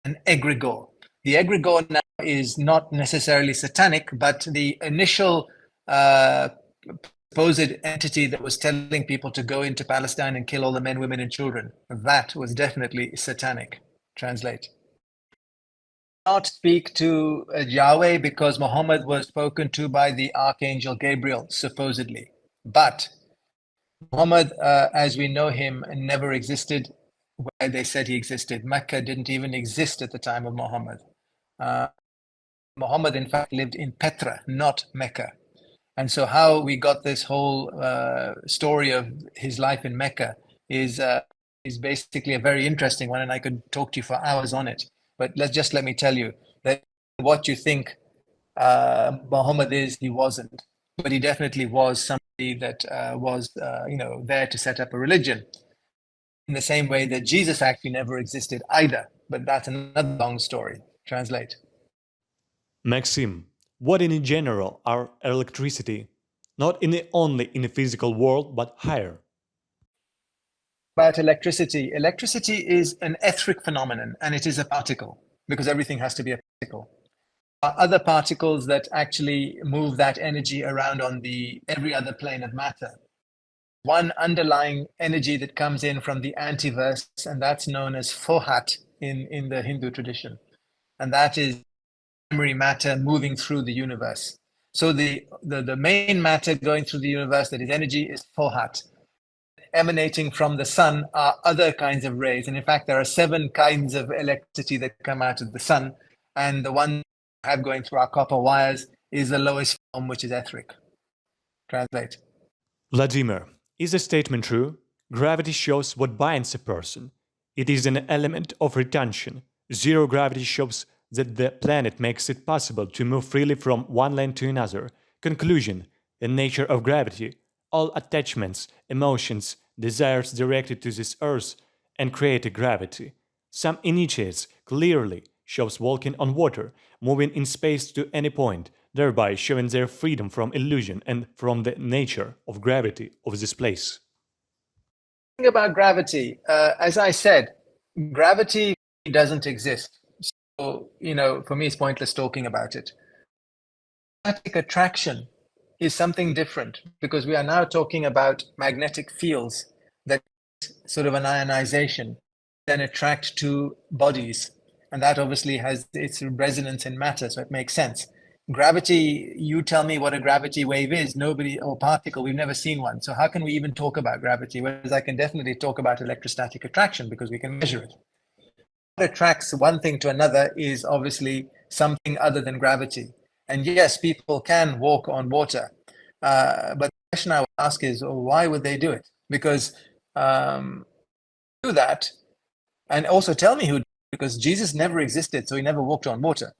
an egregore. The egregore now is not necessarily satanic, but the initial supposed entity that was telling people to go into Palestine and kill all the men, women, and children, that was definitely satanic. Translate. not speak to Yahweh because Muhammad was spoken to by the Archangel Gabriel, supposedly. But Muhammad, as we know him, never existed where they said he existed. Mecca didn't even exist at the time of Muhammad. Muhammad, in fact, lived in Petra, not Mecca. And so, how we got this whole story of his life in Mecca is basically a very interesting one, and I could talk to you for hours on it. But let me tell you that what you think Muhammad is, he wasn't, but he definitely was somebody that was, there to set up a religion. In the same way that Jesus actually never existed either, but that's another long story. Translate. Maxim, what in general are electricity? Not only in the physical world, but higher. About electricity. Electricity is an etheric phenomenon, and it is a particle, because everything has to be a particle. There are other particles that actually move that energy around on every other plane of matter. One underlying energy that comes in from the antiverse, and that's known as fohat in the Hindu tradition. And that is primary matter moving through the universe. So the main matter going through the universe that is energy is fohat. Emanating from the sun are other kinds of rays. And in fact, there are 7 kinds of electricity that come out of the sun. And the one we have going through our copper wires is the lowest form, which is etheric. Translate. Vladimir, is the statement true? Gravity shows what binds a person. It is an element of retention. Zero gravity shows that the planet makes it possible to move freely from one land to another. Conclusion: the nature of gravity. All attachments, emotions, desires directed to this earth and create a gravity. Some initiates clearly shows walking on water, moving in space to any point, thereby showing their freedom from illusion and from the nature of gravity of this place. About gravity, as I said, gravity doesn't exist. So, for me, it's pointless talking about it. Magnetic attraction is something different because we are now talking about magnetic fields that sort of an ionization then attract to bodies. And that obviously has its resonance in matter, so it makes sense. Gravity, you tell me what a gravity wave is, nobody, or particle, we've never seen one. So how can we even talk about gravity? Whereas I can definitely talk about electrostatic attraction because we can measure it. What attracts one thing to another is obviously something other than gravity. And yes, people can walk on water. But the question I would ask is, why would they do it? Because do that, and also tell me who, because Jesus never existed, so he never walked on water.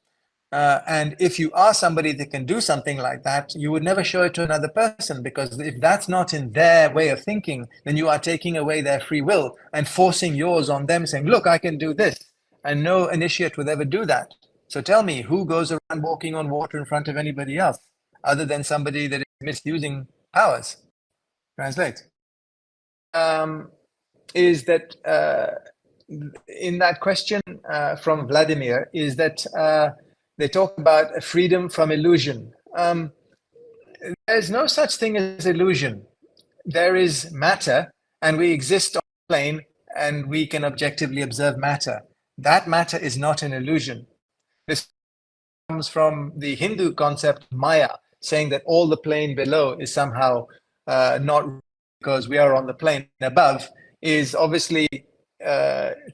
And if you are somebody that can do something like that, you would never show it to another person, because if that's not in their way of thinking, then you are taking away their free will and forcing yours on them, saying, look, I can do this. And no initiate would ever do that. So tell me, who goes around walking on water in front of anybody else, other than somebody that is misusing powers? Translate. Is that in that question from Vladimir, is that they talk about freedom from illusion. There's no such thing as illusion. There is matter, and we exist on a plane, and we can objectively observe matter. That matter is not an illusion. This comes from the Hindu concept Maya, saying that all the plane below is somehow not because we are on the plane above, is obviously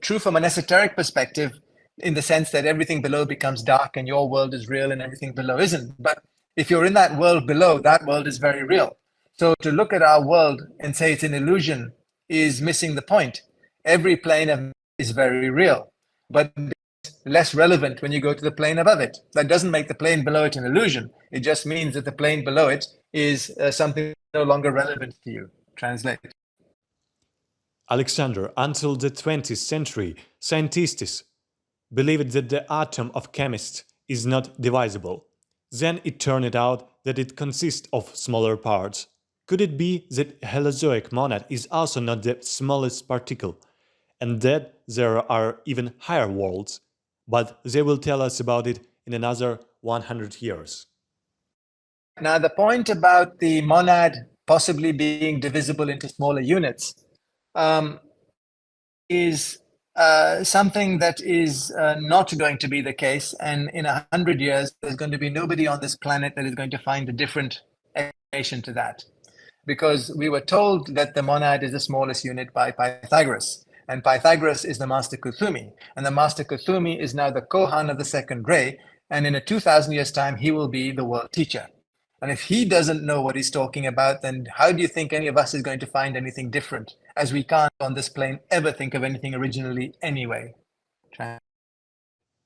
true from an esoteric perspective, in the sense that everything below becomes dark and your world is real and everything below isn't. But if you're in that world below, that world is very real. So to look at our world and say it's an illusion is missing the point. Every plane is very real, but it's less relevant when you go to the plane above it. That doesn't make the plane below it an illusion. It just means that the plane below it is something no longer relevant to you. Translate. Alexander, until the 20th century, scientists believed that the atom of chemists is not divisible. Then it turned out that it consists of smaller parts. Could it be that hylozoic monad is also not the smallest particle, and that there are even higher worlds? But they will tell us about it in another 100 years. Now, the point about the monad possibly being divisible into smaller units is something that is not going to be the case. And in 100 years, there's going to be nobody on this planet that is going to find a different explanation to that. Because we were told that the monad is the smallest unit by Pythagoras. And Pythagoras is the Master Kuthumi. And the Master Kuthumi is now the Kohan of the second ray. And in a 2,000 years' time, he will be the world teacher. And if he doesn't know what he's talking about, then how do you think any of us is going to find anything different? As we can't on this plane ever think of anything originally anyway.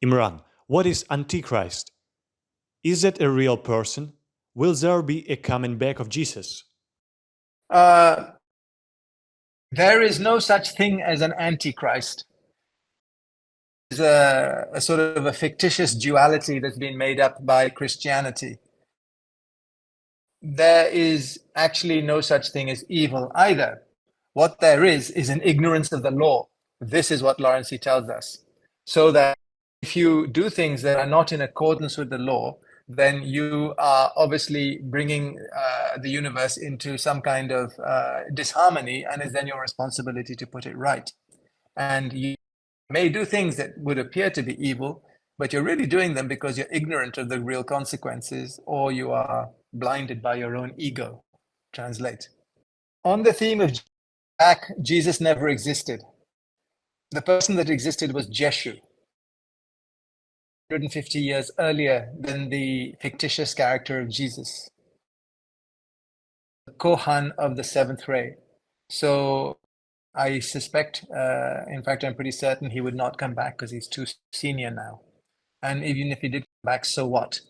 Imran, what is Antichrist? Is it a real person? Will there be a coming back of Jesus? There is no such thing as an Antichrist. It's a sort of a fictitious duality that's been made up by Christianity. There is actually no such thing as evil either. What there is an ignorance of the law. This is what Lawrence tells us. So that if you do things that are not in accordance with the law, then you are obviously bringing the universe into some kind of disharmony, and it's then your responsibility to put it right. And you may do things that would appear to be evil, but you're really doing them because you're ignorant of the real consequences, or you are blinded by your own ego. Translate. On the theme of back, Jesus never existed. The person that existed was Jeshu, 150 years earlier than the fictitious character of Jesus, the Kohan of the seventh ray. So I suspect, in fact, I'm pretty certain he would not come back because he's too senior now. And even if he did come back, so what?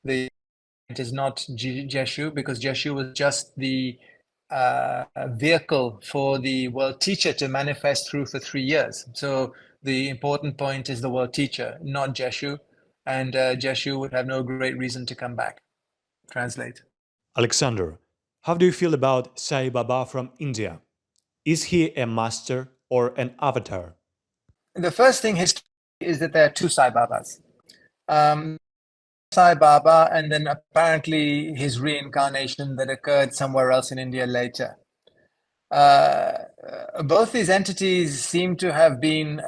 It is not Jeshu, because Jeshu was just the vehicle for the world teacher to manifest through for 3 years. So the important point is the world teacher, not Jeshu. And Jeshu would have no great reason to come back. Translate. Alexander, how do you feel about Sai Baba from India? Is he a master or an avatar? The first thing is that there are two Sai Babas. Sai Baba, and then apparently his reincarnation that occurred somewhere else in India later. Both these entities seem to have been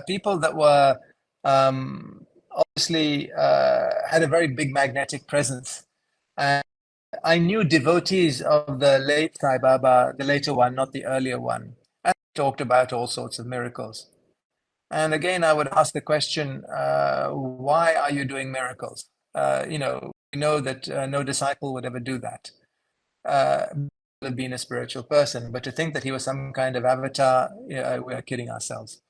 people that were obviously had a very big magnetic presence. And I knew devotees of the late Sai Baba, the later one, not the earlier one, and talked about all sorts of miracles. And again, I would ask the question, why are you doing miracles? We know that no disciple would ever do that. Have been a spiritual person, but to think that he was some kind of avatar, we are kidding ourselves.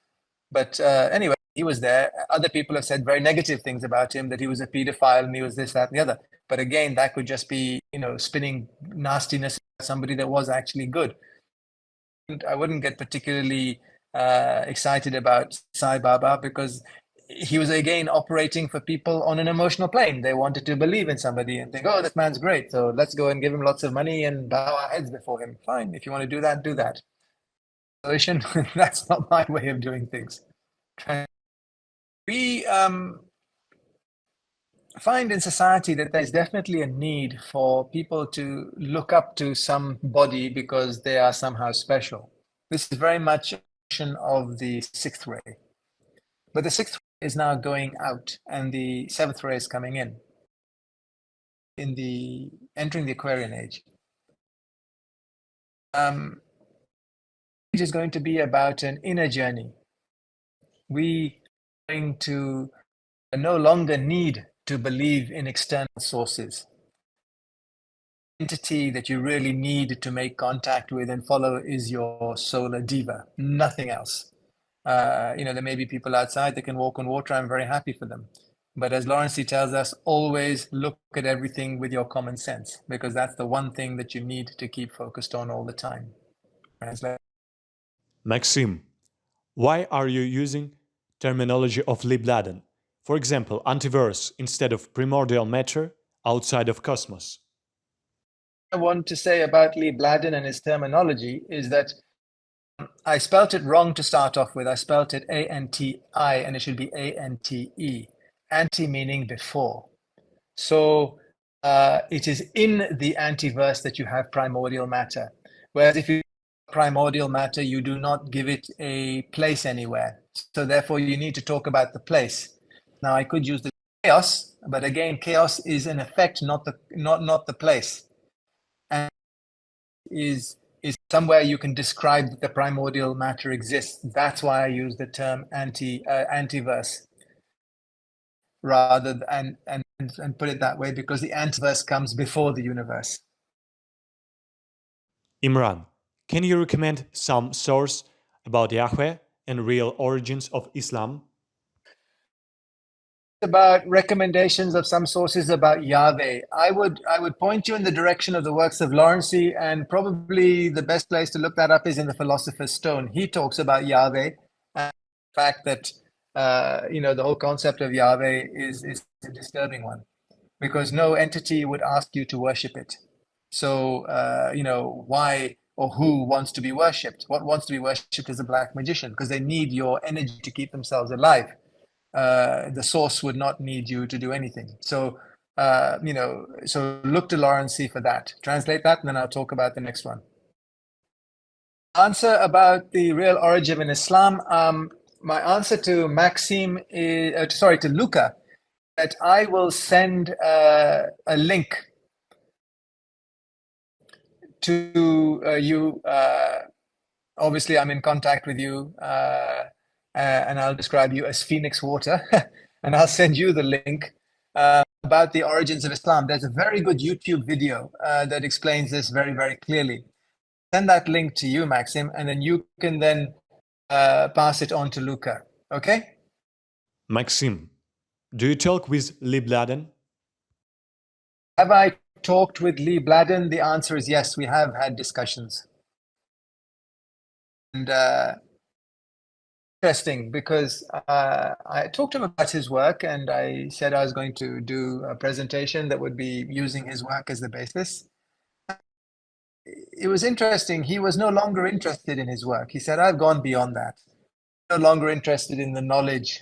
But anyway, he was there. Other people have said very negative things about him, that he was a pedophile and he was this, that, and the other. But again, that could just be, spinning nastiness at somebody that was actually good. I wouldn't get particularly excited about Sai Baba because he was again operating for people on an emotional plane. They wanted to believe in somebody and think, oh, this man's great, so let's go and give him lots of money and bow our heads before him. Fine, if you want to do that, do that. That's not my way of doing things. We find in society that there's definitely a need for people to look up to somebody because they are somehow special. This is very much a function of the sixth ray. But the sixth ray is now going out and the seventh ray is coming in entering the Aquarian age. It is going to be about an inner journey. We are going to no longer need to believe in external sources. The entity that you really need to make contact with and follow is your solar diva, nothing else. There may be people outside that can walk on water. I'm very happy for them. But as Lawrence tells us, always look at everything with your common sense, because that's the one thing that you need to keep focused on all the time. Translate. Maxim, why are you using terminology of Libladen? For example, antiverse instead of primordial matter outside of cosmos. What I want to say about Libladen and his terminology is that I spelt it wrong to start off with. I spelt it A-N-T-I, and it should be A-N-T-E. Anti meaning before. So it is in the antiverse that you have primordial matter. Whereas if you primordial matter, you do not give it a place anywhere. So therefore, you need to talk about the place. Now, I could use the chaos, but again, chaos is an effect, not the place, and is somewhere you can describe that the primordial matter exists. That's why I use the term antiverse rather than and put it that way, because the antiverse comes before the universe. Imran, can you recommend some source about Yahweh and real origins of Islam? About recommendations of some sources about Yahweh, I would point you in the direction of the works of Lawrence, and probably the best place to look that up is in the Philosopher's Stone. He talks about Yahweh and the fact that the whole concept of Yahweh is a disturbing one, because no entity would ask you to worship it. So why or who wants to be worshipped? What wants to be worshipped is a black magician, because they need your energy to keep themselves alive. The source would not need you to do anything. So, so look to Lawrence for that. Translate that, and then I'll talk about the next one. Answer about the real origin in Islam. My answer to Maxim is, to Luca, that I will send a link to you. Obviously, I'm in contact with you. And I'll describe you as Phoenix Water, and I'll send you the link about the origins of Islam. There's a very good YouTube video that explains this very, very clearly. Send that link to you, Maxim, and then you can then pass it on to Luca. Okay? Maxim, do you talk with Lee Bladen? Have I talked with Lee Bladen? The answer is yes, we have had discussions. And interesting, because I talked to him about his work, and I said I was going to do a presentation that would be using his work as the basis. It was interesting. He was no longer interested in his work. He said, I've gone beyond that. No longer interested in the knowledge,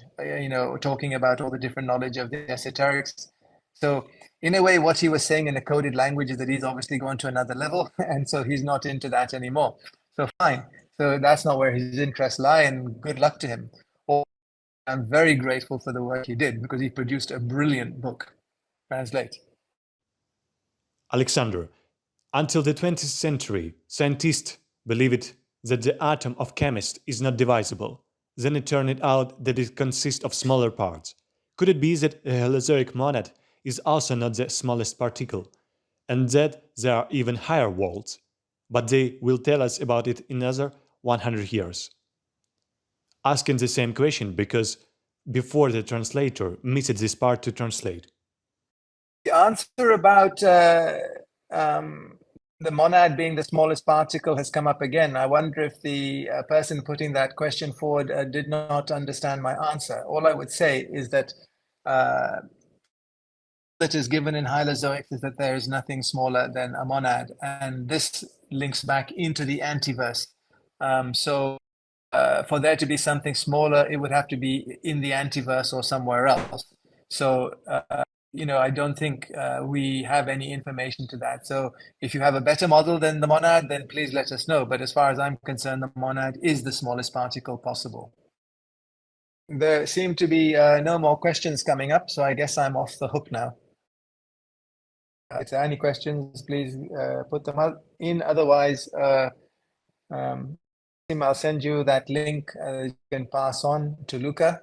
talking about all the different knowledge of the esoterics. So in a way, what he was saying in a coded language is that he's obviously gone to another level, and so he's not into that anymore. So fine. So that's not where his interests lie, and good luck to him. I'm very grateful for the work he did, because he produced a brilliant book. Translate. Alexander, until the 20th century, scientists believed that the atom of chemist is not divisible. Then it turned out that it consists of smaller parts. Could it be that a hylozoic monad is also not the smallest particle, and that there are even higher worlds? But they will tell us about it in another 100 years. Asking the same question because before the translator missed this part to translate. The answer about the monad being the smallest particle has come up again. I wonder if the person putting that question forward did not understand my answer. All I would say is that that is given in hylozoics is that there is nothing smaller than a monad, and this links back into the antiverse. So for there to be something smaller, it would have to be in the antiverse or somewhere else. So I don't think we have any information to that. So if you have a better model than the monad, then please let us know. But as far as I'm concerned, the monad is the smallest particle possible. There seem to be no more questions coming up, so I guess I'm off the hook now. If there are any questions, please put them out in. Otherwise, I'll send you that link you can pass on to Luca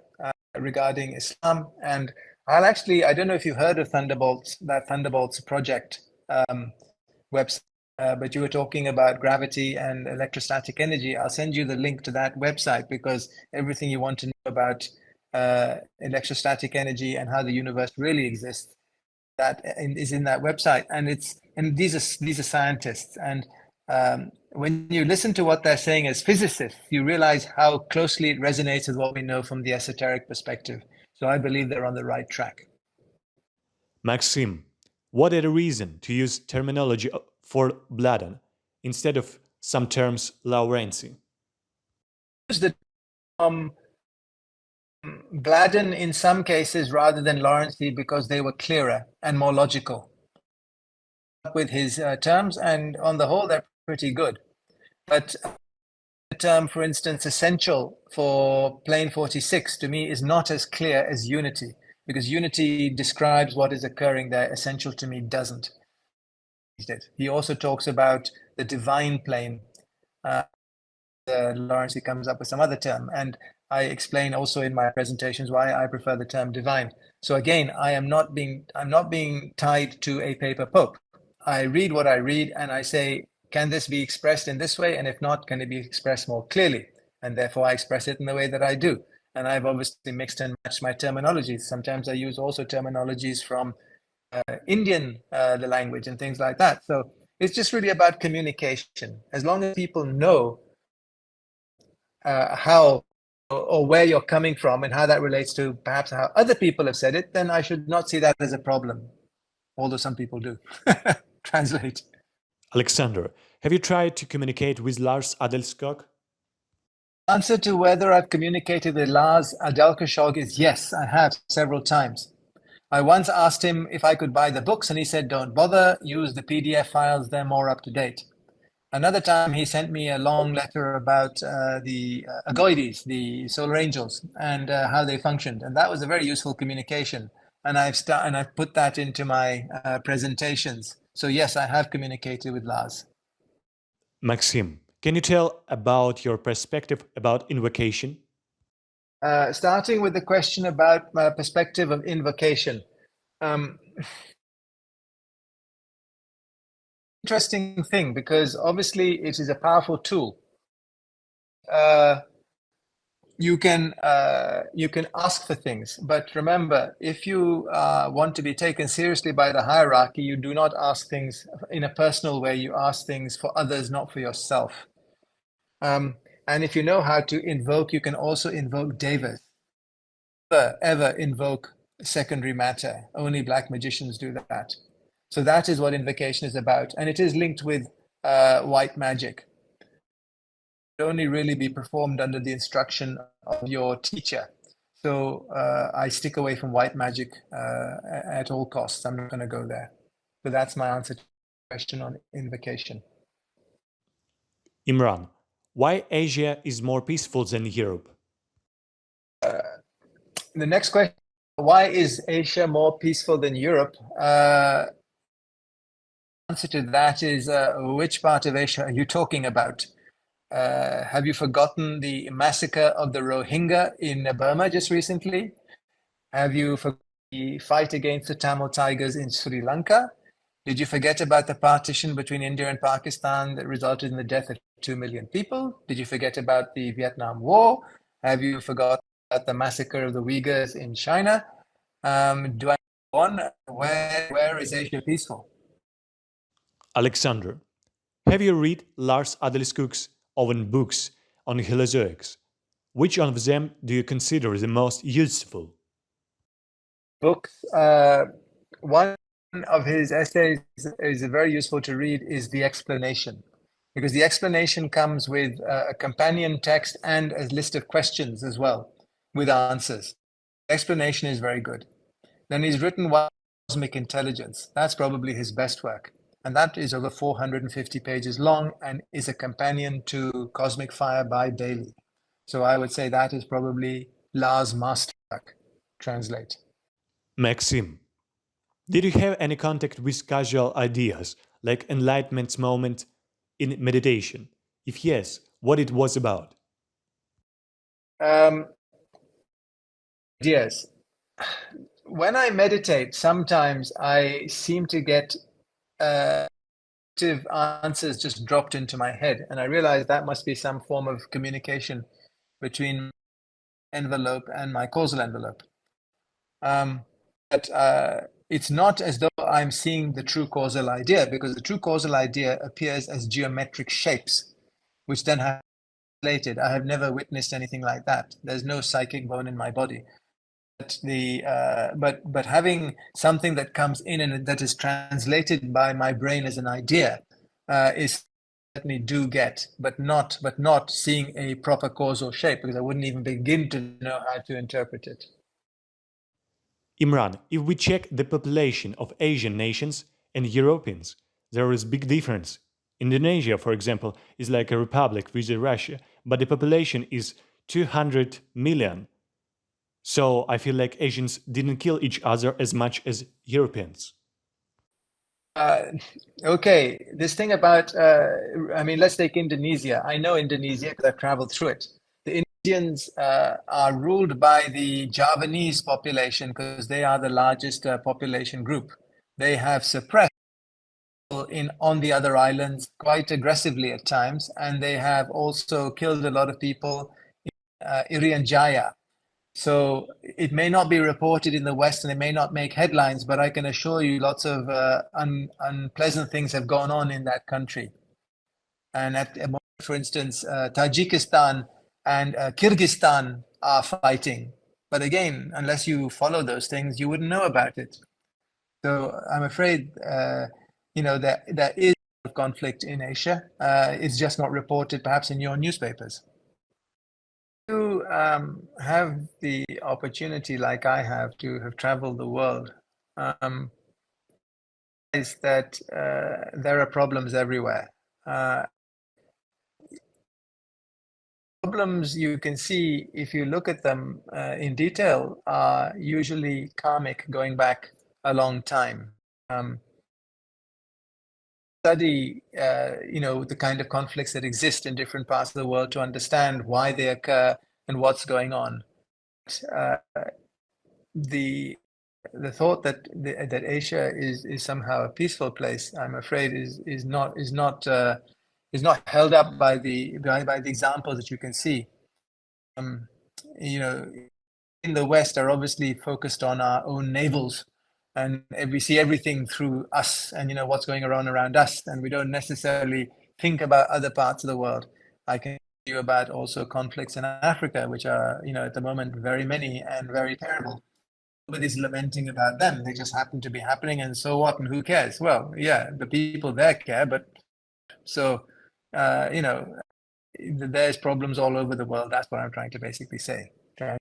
regarding Islam. And I don't know if you heard of Thunderbolts, that Thunderbolts project website, but you were talking about gravity and electrostatic energy. I'll send you the link to that website, because everything you want to know about electrostatic energy and how the universe really exists, that is in that website. And these are scientists. And when you listen to what they're saying as physicists, you realize how closely it resonates with what we know from the esoteric perspective. So I believe they're on the right track. Maxim, what are the reason to use terminology for Bladen instead of some terms Lawrency? Use the Bladen in some cases rather than Lawrency because they were clearer and more logical with his terms, and on the whole, they're pretty good. But term, for instance, essential for plane 46 to me is not as clear as unity, because unity describes what is occurring there. Essential to me doesn't. He also talks about the divine plane. Lawrence, he comes up with some other term. And I explain also in my presentations why I prefer the term divine. So again, I'm not being tied to a paper pope. I read what I read and I say, can this be expressed in this way? And if not, can it be expressed more clearly? And therefore I express it in the way that I do. And I've obviously mixed and matched my terminologies. Sometimes I use also terminologies from Indian, the language and things like that. So it's just really about communication. As long as people know how or where you're coming from and how that relates to perhaps how other people have said it, then I should not see that as a problem, although some people do. Translate. Alexander, have you tried to communicate with Lars Adelskog? Answer to whether I've communicated with Lars Adelskog is yes, I have several times. I once asked him if I could buy the books, and he said, don't bother, use the PDF files, they're more up to date. Another time he sent me a long letter about the Agoides, the solar angels, and how they functioned. And that was a very useful communication. And I've put that into my presentations. So yes, I have communicated with Lars. Maxim, can you tell about your perspective about invocation? Starting with the question about my perspective of invocation. Interesting thing, because obviously it is a powerful tool. You can ask for things, but remember, if you want to be taken seriously by the hierarchy, you do not ask things in a personal way. You ask things for others, not for yourself. And if you know how to invoke, you can also invoke devas. Never ever invoke secondary matter. Only black magicians do that. So that is what invocation is about. And it is linked with white magic. It only really be performed under the instruction of your teacher. So I stick away from white magic at all costs. I'm not going to go there. So that's my answer to the question on invocation. Imran, why Asia is more peaceful than Europe? The next question, why is Asia more peaceful than Europe? Answer to that is, which part of Asia are you talking about? Have you forgotten the massacre of the Rohingya in Burma just recently? Have you forgotten the fight against the Tamil Tigers in Sri Lanka? Did you forget about the partition between India and Pakistan that resulted in the death of 2 million people? Did you forget about the Vietnam War? Have you forgotten about the massacre of the Uyghurs in China? Do I go on? Where is Asia peaceful? Alexander, have you read Lars Adelskog's own books on hylozoics? Which one of them do you consider the most useful? Books. One of his essays is very useful to read is the explanation, because the explanation comes with a companion text and a list of questions as well with answers. The explanation is very good. Then he's written one on cosmic intelligence. That's probably his best work. And that is over 450 pages long and is a companion to Cosmic Fire by Bailey. So I would say that is probably Lars' masterwork. Translate. Maxim, did you have any contact with casual ideas, like enlightenment moment in meditation? If yes, what it was about? Yes. When I meditate, sometimes I seem to get answers just dropped into my head, and I realize that must be some form of communication between envelope and my causal envelope. But it's not as though I'm seeing the true causal idea, because the true causal idea appears as geometric shapes, which then have related. I have never witnessed anything like that. There's no psychic bone in my body. But having something that comes in and that is translated by my brain as an idea is certainly do get, but not seeing a proper causal shape, because I wouldn't even begin to know how to interpret it. Imran, if we check the population of Asian nations and Europeans, there is big difference. Indonesia, for example, is like a republic with Russia, but the population is 200 million. So I feel like Asians didn't kill each other as much as Europeans. Okay, this thing about, I mean, let's take Indonesia. I know Indonesia because I've traveled through it. The Indians are ruled by the Javanese population because they are the largest population group. They have suppressed on the other islands quite aggressively at times, and they have also killed a lot of people in Irian Jaya. So it may not be reported in the West and it may not make headlines, but I can assure you lots of unpleasant things have gone on in that country. And for instance, Tajikistan and Kyrgyzstan are fighting. But again, unless you follow those things, you wouldn't know about it. So I'm afraid, that there is conflict in Asia. It's just not reported perhaps in your newspapers. You have the opportunity, like I have, to have traveled the world, is that there are problems everywhere. Problems you can see, if you look at them in detail, are usually karmic, going back a long time. Study, the kind of conflicts that exist in different parts of the world to understand why they occur and what's going on. The thought that Asia is somehow a peaceful place, I'm afraid, is not held up by the examples that you can see. In the West are obviously focused on our own navels, and we see everything through us and what's going on around us, and we don't necessarily think about other parts of the world. I can tell you about also conflicts in Africa, which are at the moment very many and very terrible. Nobody's lamenting about them. They just happen to be happening, and so what, and who cares? Well, yeah, the people there care, but so there's problems all over the world. That's what I'm trying to basically say. Right?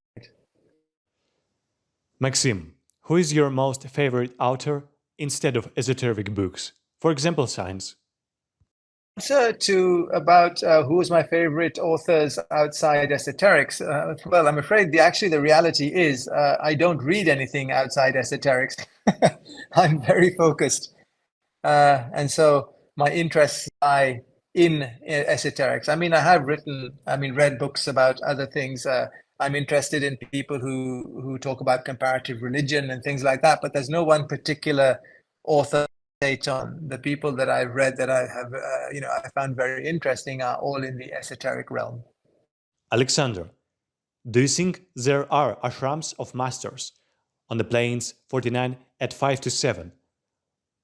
Maxim, who is your most favorite author instead of esoteric books? For example, science. Answer to about who is my favorite authors outside esoterics. Well, I'm afraid the reality is I don't read anything outside esoterics. I'm very focused, and so my interests lie in esoterics. I mean, I have read books about other things. I'm interested in people who talk about comparative religion and things like that, but there's no one particular author on. The people that I've read that I have, I found very interesting are all in the esoteric realm. Alexander, do you think there are ashrams of masters on the plains 49 at 5 to 7,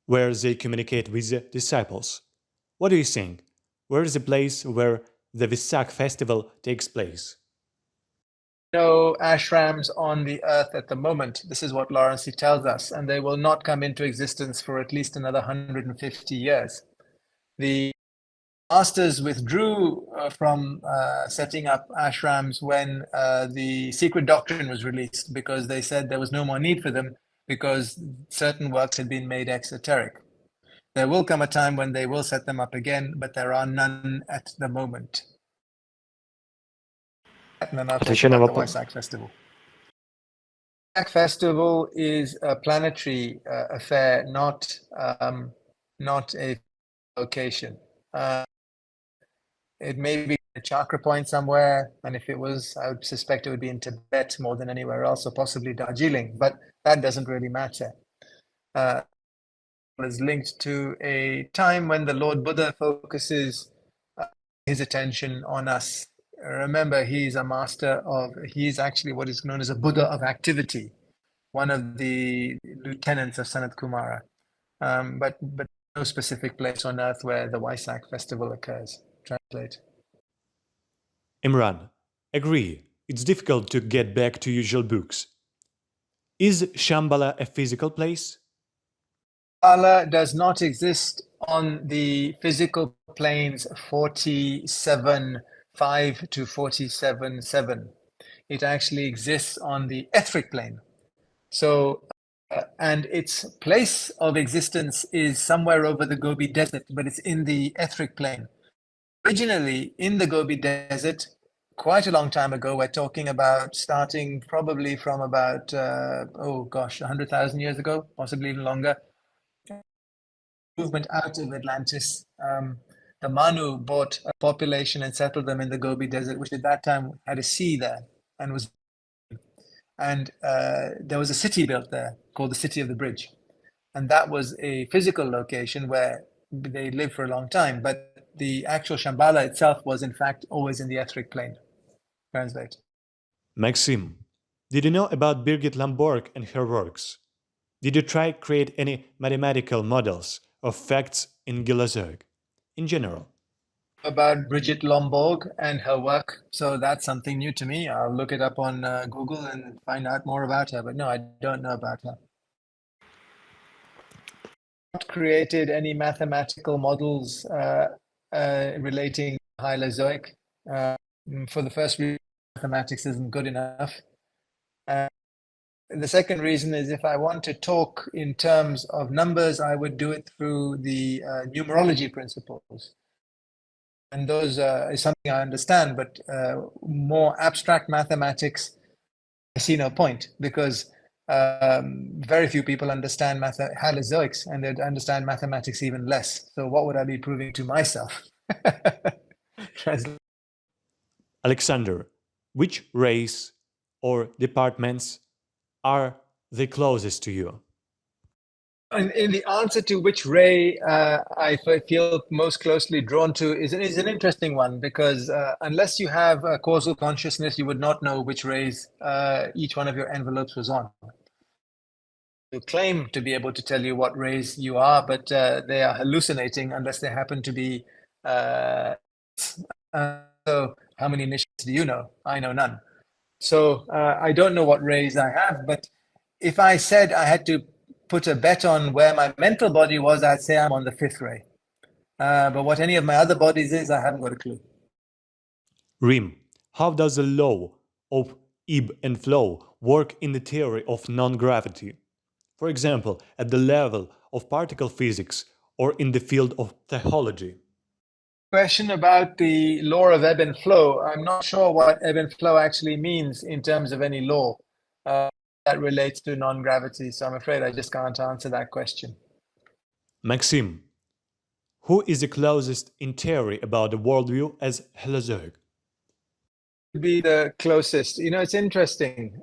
where they communicate with the disciples? What do you think? Where is the place where the Vesak festival takes place? No ashrams on the earth at the moment. This is what Lawrence tells us, and they will not come into existence for at least another 150 years. The masters withdrew from setting up ashrams when the secret doctrine was released, because they said there was no more need for them because certain works had been made exoteric. There will come a time when they will set them up again, but there are none at the moment. And then I'll talk about the Waisak Festival. Waisak Festival is a planetary affair, not a location. It may be a chakra point somewhere, and if it was, I would suspect it would be in Tibet more than anywhere else, or possibly Darjeeling, but that doesn't really matter. Is linked to a time when the Lord Buddha focuses his attention on us. Remember, he's actually what is known as a Buddha of activity, one of the lieutenants of Sanat Kumara, but no specific place on earth where the Waisak festival occurs. Translate. Imran, agree, it's difficult to get back to usual books. Is Shambhala a physical place? Shambhala does not exist on the physical planes 47.5 to 47.7. It actually exists on the etheric plane. So, and its place of existence is somewhere over the Gobi Desert, but it's in the etheric plane. originally in the Gobi Desert, quite a long time ago. We're talking about starting probably from about, 100,000 years ago, possibly even longer. Movement out of Atlantis. The Manu bought a population and settled them in the Gobi Desert, which at that time had a sea there and was. And there was a city built there called the City of the Bridge. And that was a physical location where they lived for a long time. But the actual Shambhala itself was, in fact, always in the etheric plane. Translate. Maxim, did you know about Birgit Lamborg and her works? Did you try create any mathematical models of facts in hylozoic in general? About Brigitte Lomborg and her work. So that's something new to me. I'll look it up on Google and find out more about her. But no, I don't know about her. Not created any mathematical models relating to hylozoic. For the first reason, mathematics isn't good enough. The second reason is if I want to talk in terms of numbers, I would do it through the numerology principles. And those is something I understand, but more abstract mathematics, I see no point because very few people understand hylozoics and they understand mathematics even less. So what would I be proving to myself? Alexander, which race or departments are the closest to you? In the answer to which ray I feel most closely drawn to is an interesting one because unless you have a causal consciousness, you would not know which rays each one of your envelopes was on. You claim to be able to tell you what rays you are, but they are hallucinating unless they happen to be. So how many initials do you know? I know none. So I don't know what rays I have, but if I said I had to put a bet on where my mental body was, I'd say I'm on the fifth ray. But what any of my other bodies is, I haven't got a clue. Rim, how does the law of ebb and flow work in the theory of non-gravity? For example, at the level of particle physics or in the field of theology? Question about the law of ebb and flow. I'm not sure what ebb and flow actually means in terms of any law that relates to non-gravity. So I'm afraid I just can't answer that question. Maxim, who is the closest in theory about the worldview as hylozoic? Be the closest. You know, it's interesting.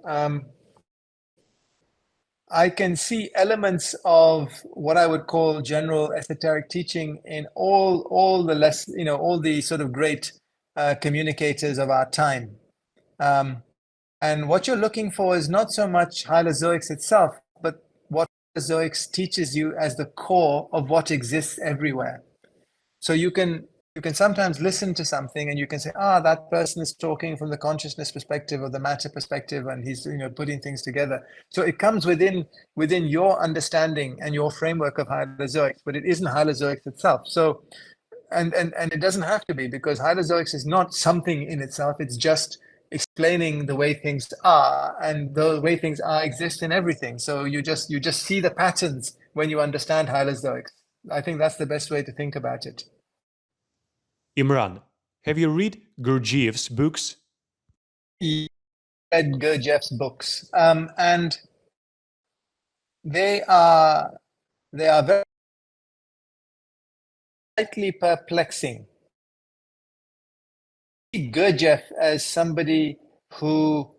I can see elements of what I would call general esoteric teaching in all the less, you know, all the sort of great communicators of our time. And what you're looking for is not so much hylozoics itself, but what hylozoics teaches you as the core of what exists everywhere. So you can sometimes listen to something and you can say, that person is talking from the consciousness perspective or the matter perspective, and he's putting things together. So it comes within your understanding and your framework of hylozoics, but it isn't hylozoics itself. So and it doesn't have to be, because hylozoics is not something in itself. It's just explaining the way things are, and the way things are exist in everything. So you just see the patterns when you understand hylozoics. I think that's the best way to think about it. Imran, have you read Gurdjieff's books? He read Gurdjieff's books, and they are very slightly perplexing. Gurdjieff as somebody who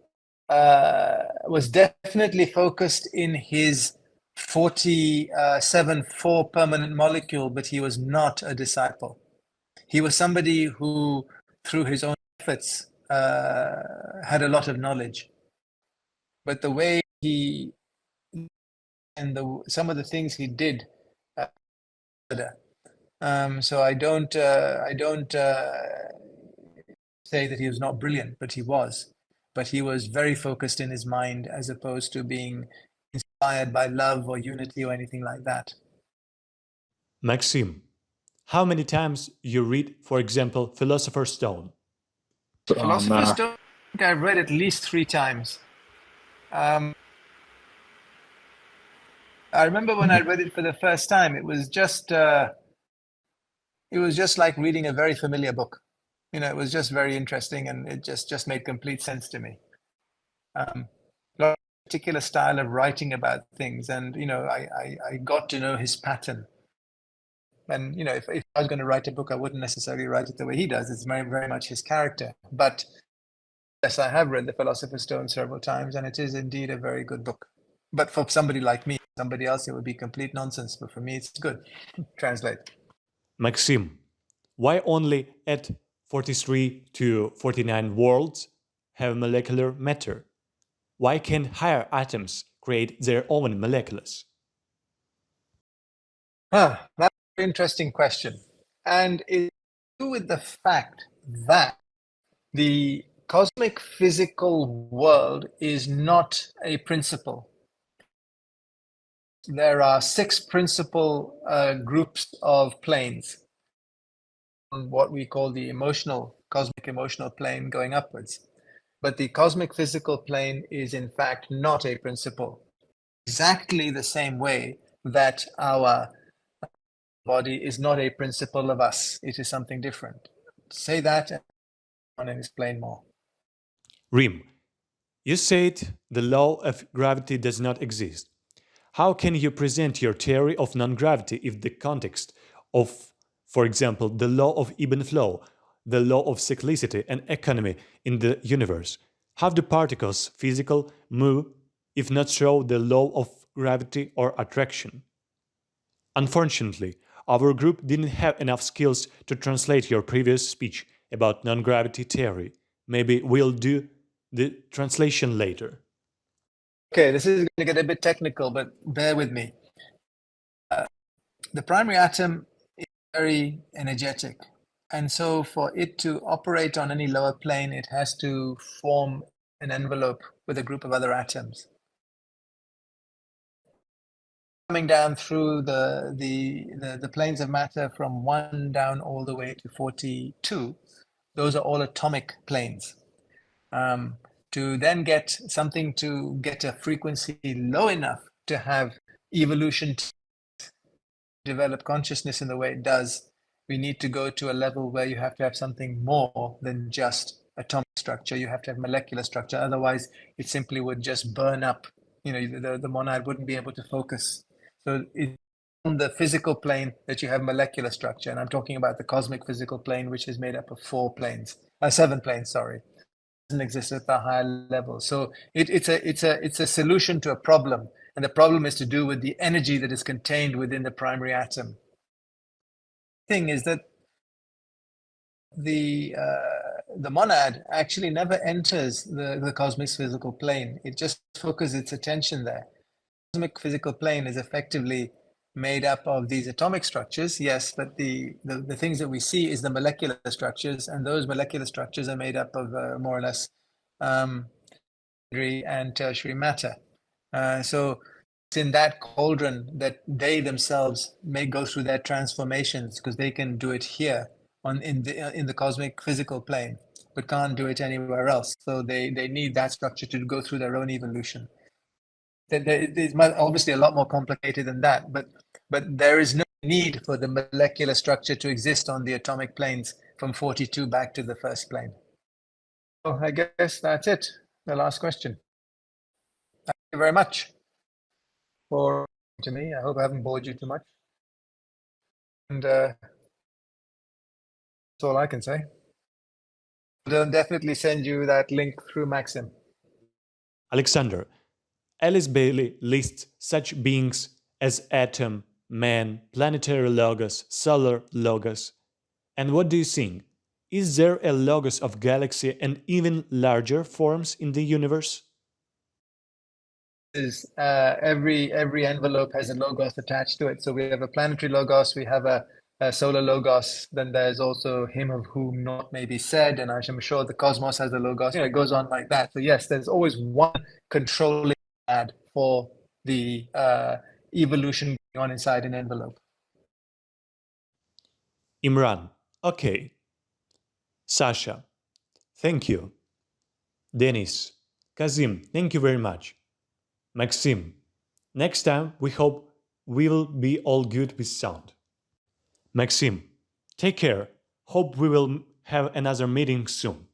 was definitely focused in his 47-4 permanent molecule, but he was not a disciple. He was somebody who, through his own efforts, had a lot of knowledge. But the way he and some of the things he did, so I don't say that he was not brilliant, but he was. But he was very focused in his mind, as opposed to being inspired by love or unity or anything like that. Maxim, how many times you read, for example, Philosopher's Stone? Philosopher's Stone, I think I've read at least 3 times. I remember when I read it for the first time, it was just it was just like reading a very familiar book. It was just very interesting, and it just made complete sense to me. A particular style of writing about things, and I got to know his pattern. And if I was going to write a book, I wouldn't necessarily write it the way he does. It's very, very much his character. But yes, I have read The Philosopher's Stone several times, and it is indeed a very good book. But for somebody like me, somebody else, it would be complete nonsense. But for me, it's good. Translate. Maxim, why only at 43 to 49 worlds have molecular matter? Why can higher atoms create their own molecules? That's an interesting question. And it's to do with the fact that the cosmic physical world is not a principle. There are 6 principal groups of planes, what we call the cosmic emotional plane going upwards. But the cosmic physical plane is in fact not a principle. Exactly the same way that our body is not a principle of us. It is something different. Say that and explain more. Rim, you said the law of gravity does not exist. How can you present your theory of non-gravity if the context of, for example, the law of ebb and flow, the law of cyclicity and economy in the universe, have the particles physical move if not show the law of gravity or attraction? Unfortunately, our group didn't have enough skills to translate your previous speech about non-gravity theory. Maybe we'll do the translation later. Okay, this is going to get a bit technical, but bear with me. The primary atom is very energetic. And so for it to operate on any lower plane, it has to form an envelope with a group of other atoms. Coming down through the planes of matter from 1 down all the way to 42, those are all atomic planes. To then get something to get a frequency low enough to have evolution develop consciousness in the way it does, we need to go to a level where you have to have something more than just atomic structure. You have to have molecular structure. Otherwise, it simply would just burn up. The monad wouldn't be able to focus. So it's on the physical plane that you have molecular structure. And I'm talking about the cosmic physical plane, which is made up of 7 planes, sorry. Doesn't exist at the higher level. So it's a solution to a problem. And the problem is to do with the energy that is contained within the primary atom. Thing is that the monad actually never enters the cosmic physical plane. It just focuses its attention there. The cosmic physical plane is effectively made up of these atomic structures, yes, but the things that we see is the molecular structures, and those molecular structures are made up of more or less secondary and tertiary matter. So it's in that cauldron that they themselves may go through their transformations, because they can do it here in the cosmic physical plane, but can't do it anywhere else. So they need that structure to go through their own evolution. It's obviously a lot more complicated than that, but there is no need for the molecular structure to exist on the atomic planes from 42 back to the first plane. So I guess that's it. The last question. Thank you very much for to me. I hope I haven't bored you too much. And that's all I can say. I'll definitely send you that link through Maxim. Alexander, Alice Bailey lists such beings as atom, man, planetary logos, solar logos. And what do you think? Is there a logos of galaxy and even larger forms in the universe? Every envelope has a logos attached to it. So we have a planetary logos, we have a solar logos, then there's also him of whom not may be said, and I'm sure the cosmos has a logos. It goes on like that. So yes, there's always one controlling ad for the evolution going on inside an envelope. Imran, okay. Sasha, thank you. Denis, Kazim, thank you very much. Maxim, next time we hope we will be all good with sound. Maxim, Take care. Hope we will have another meeting soon.